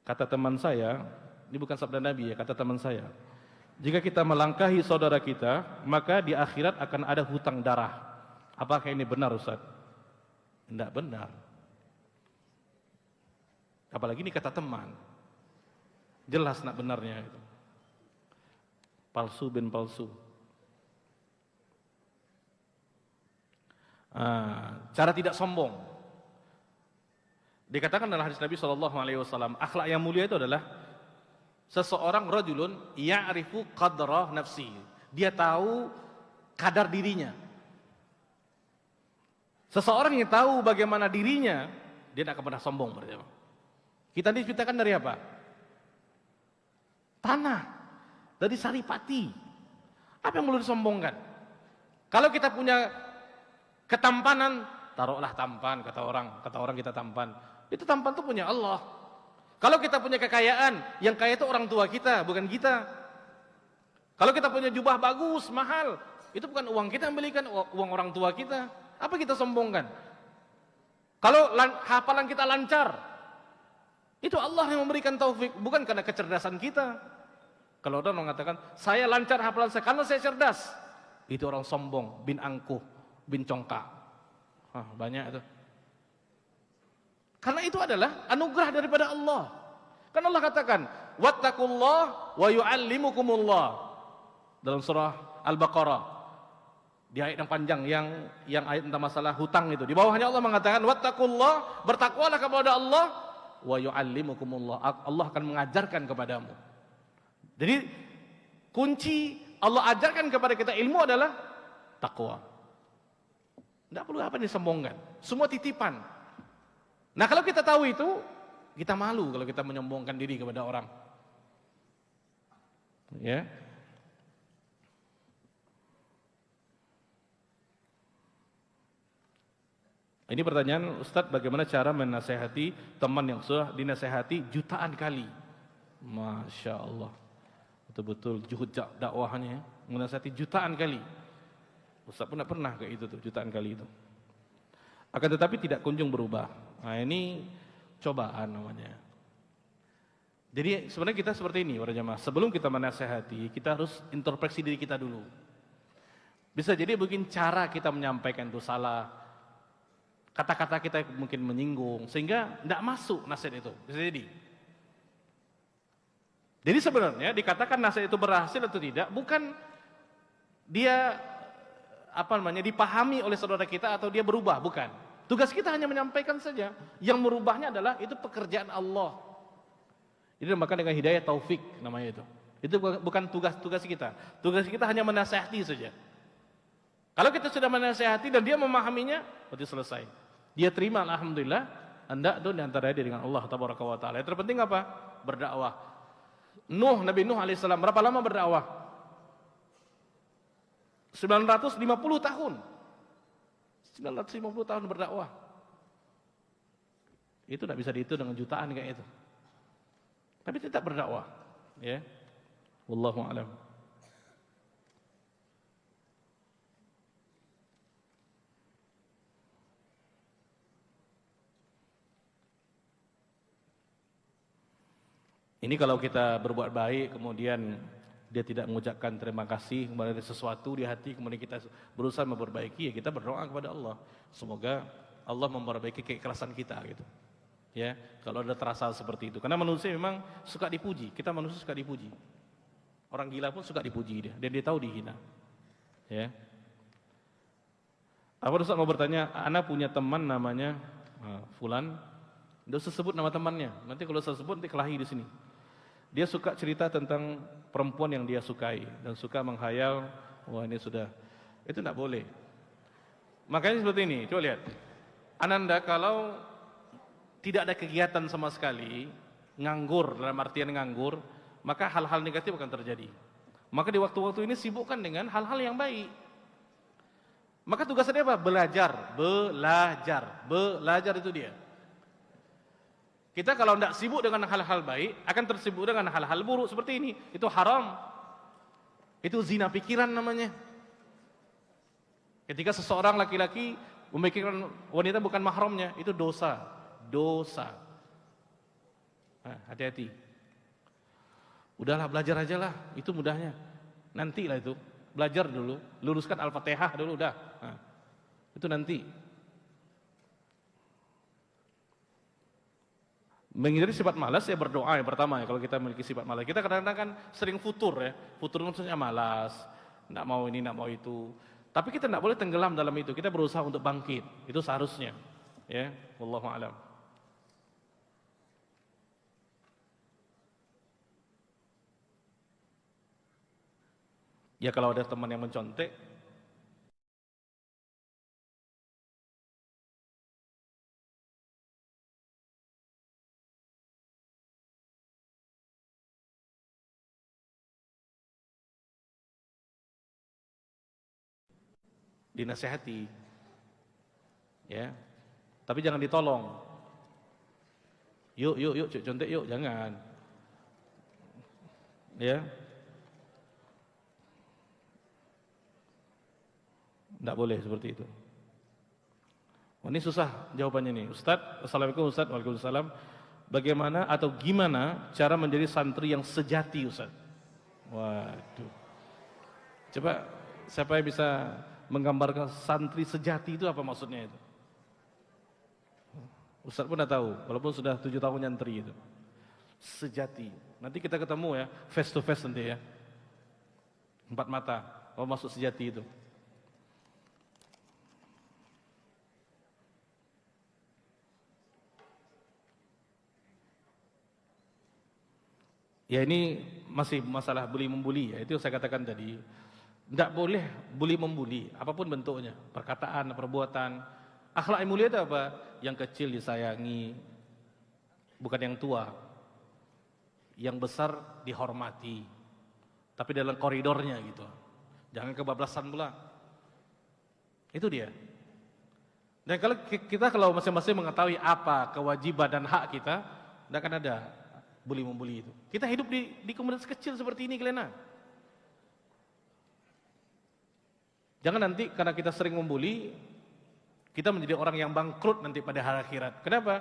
Kata teman saya, ini bukan sabda Nabi ya, kata teman saya. Jika kita melangkahi saudara kita, maka di akhirat akan ada hutang darah. Apakah ini benar, Ustaz? Tidak benar. Apalagi ini kata teman. Jelas nak benarnya itu. Palsu bin palsu. Cara tidak sombong. Dikatakan dalam hadis Nabi SAW, akhlak yang mulia itu adalah seseorang rajulun ya'rifu qadra nafsi. Dia tahu kadar dirinya. Seseorang yang tahu bagaimana dirinya, dia tidak akan pernah sombong. Kita diciptakan dari apa? Tanah, dari saripati. Apa yang perlu disombongkan? Kalau kita punya ketampanan, taruhlah tampan, kata orang kita tampan. Itu tampan itu punya Allah. Kalau kita punya kekayaan, yang kaya itu orang tua kita, bukan kita. Kalau kita punya jubah bagus, mahal, itu bukan uang kita yang belikan, uang orang tua kita. Apa kita sombongkan? Kalau hafalan kita lancar, itu Allah yang memberikan taufik, bukan karena kecerdasan kita. Kalau orang mengatakan, saya lancar hafalan saya, karena saya cerdas. Itu orang sombong, bin angkuh, bin congkak. Banyak itu. Karena itu adalah anugerah daripada Allah. Kan Allah katakan, wattaqullah wa yu'allimukumullah. Dalam surah Al-Baqarah. Di ayat yang panjang, yang ayat tentang masalah hutang itu. Di bawahnya Allah mengatakan, wattaqullah, bertakwalah kepada Allah, wa yu'allimukumullah. Allah akan mengajarkan kepadamu. Jadi, kunci Allah ajarkan kepada kita ilmu adalah takwa. Tidak perlu apa yang disombongkan. Semua titipan. Nah kalau kita tahu itu, kita malu kalau kita menyombongkan diri kepada orang. Ya. Ini pertanyaan, Ustadz, bagaimana cara menasehati teman yang sudah dinasehati jutaan kali? Masya Allah, betul-betul juhud dakwahnya, menasehati jutaan kali. Ustadz pun tidak pernah kayak itu tuh, jutaan kali itu. Akan tetapi tidak kunjung berubah. Nah ini cobaan namanya. Jadi sebenarnya kita seperti ini para jamaah. Sebelum kita menasehati, kita harus introspeksi diri kita dulu. Bisa jadi mungkin cara kita menyampaikan itu salah. Kata-kata kita mungkin menyinggung, sehingga tidak masuk nasihat itu. Bisa jadi. Jadi sebenarnya dikatakan nasihat itu berhasil atau tidak, bukan dia dipahami oleh saudara kita atau dia berubah, bukan. Tugas kita hanya menyampaikan saja. Yang merubahnya adalah itu pekerjaan Allah. Itu dinamakan dengan hidayah taufik namanya itu. Itu bukan tugas kita. Tugas kita hanya menasihati saja. Kalau kita sudah menasihati dan dia memahaminya, berarti selesai. Dia terima, alhamdulillah, hendak itu antara dia dengan Allah tabaraka wa taala. Yang terpenting apa? Berdakwah. Nabi Nuh alaihissalam berapa lama berdakwah? 950 tahun. 950 tahun berdakwah. Itu tidak bisa dihitung dengan jutaan kayak itu. Tapi tetap berdakwah, ya. Wallahu a'lam. Ini kalau kita berbuat baik, kemudian dia tidak mengucapkan terima kasih, kemudian ada sesuatu di hati, kemudian kita berusaha memperbaiki, ya kita berdoa kepada Allah. Semoga Allah memperbaiki keikhlasan kita, gitu. Ya, kalau ada terasa seperti itu. Karena manusia memang suka dipuji. Kita manusia suka dipuji. Orang gila pun suka dipuji dia, dan dia tahu dihina. Ya. Apa Ustaz mau bertanya? Ana punya teman namanya Fulan. Tidak usah sebut nama temannya. Nanti kalau saya sebut nanti kelahi di sini. Dia suka cerita tentang perempuan yang dia sukai dan suka menghayal, wah ini sudah, itu tidak boleh. Makanya seperti ini, coba lihat. Ananda kalau tidak ada kegiatan sama sekali, nganggur dalam artian nganggur, maka hal-hal negatif akan terjadi. Maka di waktu-waktu ini sibukkan dengan hal-hal yang baik. Maka tugasnya apa? Belajar itu dia. Kita kalau tidak sibuk dengan hal-hal baik, akan tersibuk dengan hal-hal buruk seperti ini. Itu haram. Itu zina pikiran namanya. Ketika seseorang laki-laki memikirkan wanita bukan mahramnya, itu dosa. Dosa. Hati-hati. Udahlah, belajar aja lah. Itu mudahnya. Nantilah itu. Belajar dulu. Luruskan Al-Fatihah dulu, udah. Itu nanti. Menghindari sifat malas, ya berdoa yang pertama ya. Kalau kita memiliki sifat malas, kita kadang-kadang kan sering futur ya. Futur maksudnya malas, tidak mau ini, tidak mau itu. Tapi kita tidak boleh tenggelam dalam itu. Kita berusaha untuk bangkit. Itu seharusnya. Ya, wallahu a'lam. Ya kalau ada teman yang mencontek, dinasehati, ya, tapi jangan ditolong. Yuk, contek yuk, jangan, ya, tidak boleh seperti itu. Oh, ini susah jawabannya nih, Ustadz. Assalamualaikum Ustadz. Waalaikumsalam. Bagaimana atau gimana cara menjadi santri yang sejati, Ustadz? Waduh, coba siapa yang bisa menggambarkan santri sejati itu apa maksudnya itu? Ustaz pun dah tahu, walaupun sudah 7 tahun nyantri itu. Sejati. Nanti kita ketemu ya, face to face nanti ya. 4 mata, kalau masuk sejati itu. Ya ini masih masalah bully membuli ya, itu yang saya katakan tadi. Tidak boleh bully-membuli, apapun bentuknya, perkataan, perbuatan. Akhlak yang mulia itu apa? Yang kecil disayangi, bukan yang tua. Yang besar dihormati, tapi dalam koridornya gitu. Jangan kebablasan pula. Itu dia. Dan kalau masing-masing mengetahui apa kewajiban dan hak kita, tidak akan ada bully-membuli itu. Kita hidup di komunitas kecil seperti ini, Kelena. Jangan nanti karena kita sering membuli, kita menjadi orang yang bangkrut nanti pada hari akhirat. Kenapa?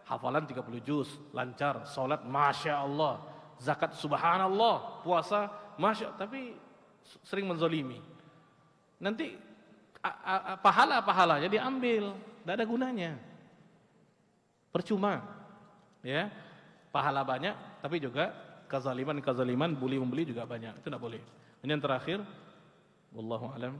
Hafalan 30 juz, lancar, salat Masya Allah, zakat subhanallah, puasa Masya Allah, tapi sering menzolimi. Nanti pahala-pahalanya diambil, tidak ada gunanya. Percuma. Ya. Pahala banyak, tapi juga kezaliman, bully-membuli juga banyak. Itu tidak boleh. Ini yang terakhir. Wallahu a'lam.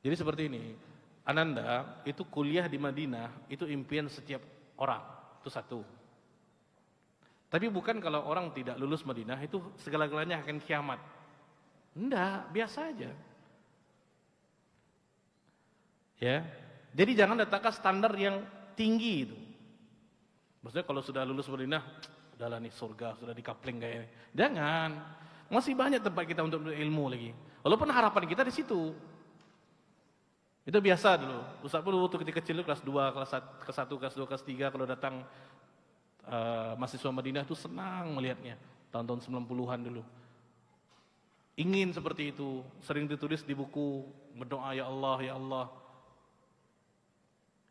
Jadi seperti ini, Ananda itu kuliah di Madinah, itu impian setiap orang, itu satu. Tapi bukan kalau orang tidak lulus Madinah, itu segala-galanya akan kiamat. Enggak, biasa aja. Ya, jadi jangan letakkan standar yang tinggi itu. Maksudnya kalau sudah lulus Madinah, udahlah nih surga, sudah dikapling kayaknya. Jangan, masih banyak tempat kita untuk ilmu lagi. Walaupun harapan kita di situ. Itu biasa dulu. Ustaz pun waktu kecil kelas 2, kelas 1, kelas 2, kelas 3 kalau datang mahasiswa Madinah itu senang melihatnya. Tahun-tahun 90-an dulu. Ingin seperti itu, sering ditulis di buku, berdoa ya Allah, ya Allah.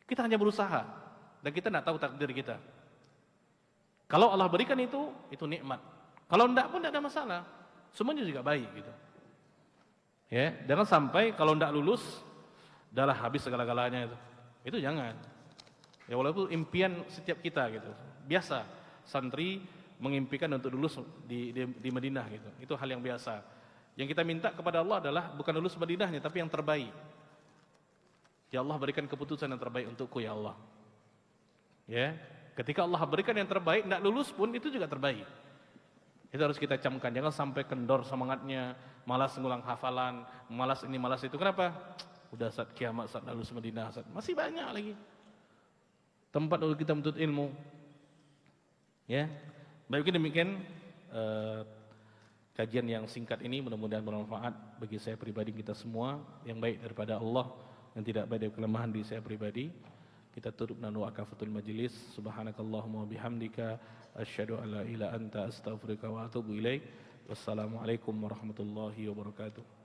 Kita hanya berusaha dan kita tidak tahu takdir kita. Kalau Allah berikan itu nikmat. Kalau tidak pun tidak ada masalah. Semuanya juga baik gitu. Ya, jangan sampai kalau tidak lulus udahlah habis segala-galanya itu. Itu jangan. Ya walaupun impian setiap kita gitu. Biasa santri mengimpikan untuk lulus di Madinah gitu. Itu hal yang biasa. Yang kita minta kepada Allah adalah bukan lulus Madinahnya tapi yang terbaik. Ya Allah berikan keputusan yang terbaik untukku ya Allah. Ya, ketika Allah berikan yang terbaik, tidak lulus pun itu juga terbaik. Itu harus kita camkan. Jangan sampai kendor semangatnya, malas ngulang hafalan, malas ini malas itu. Kenapa? Udah saat kiamat, saat lulus Madinah, saat masih banyak lagi tempat untuk kita menuntut ilmu. Ya, baik demikian kajian yang singkat ini mudah-mudahan bermanfaat bagi saya pribadi, kita semua, yang baik daripada Allah, yang tidak baik dari kelemahan di saya pribadi. Kita tutup dengan waqafatul majlis. Subhanakallahumma bihamdika asyhadu an la ilaha illa anta astaghfiruka wa atubu ilaik. Wassalamualaikum warahmatullahi wabarakatuh.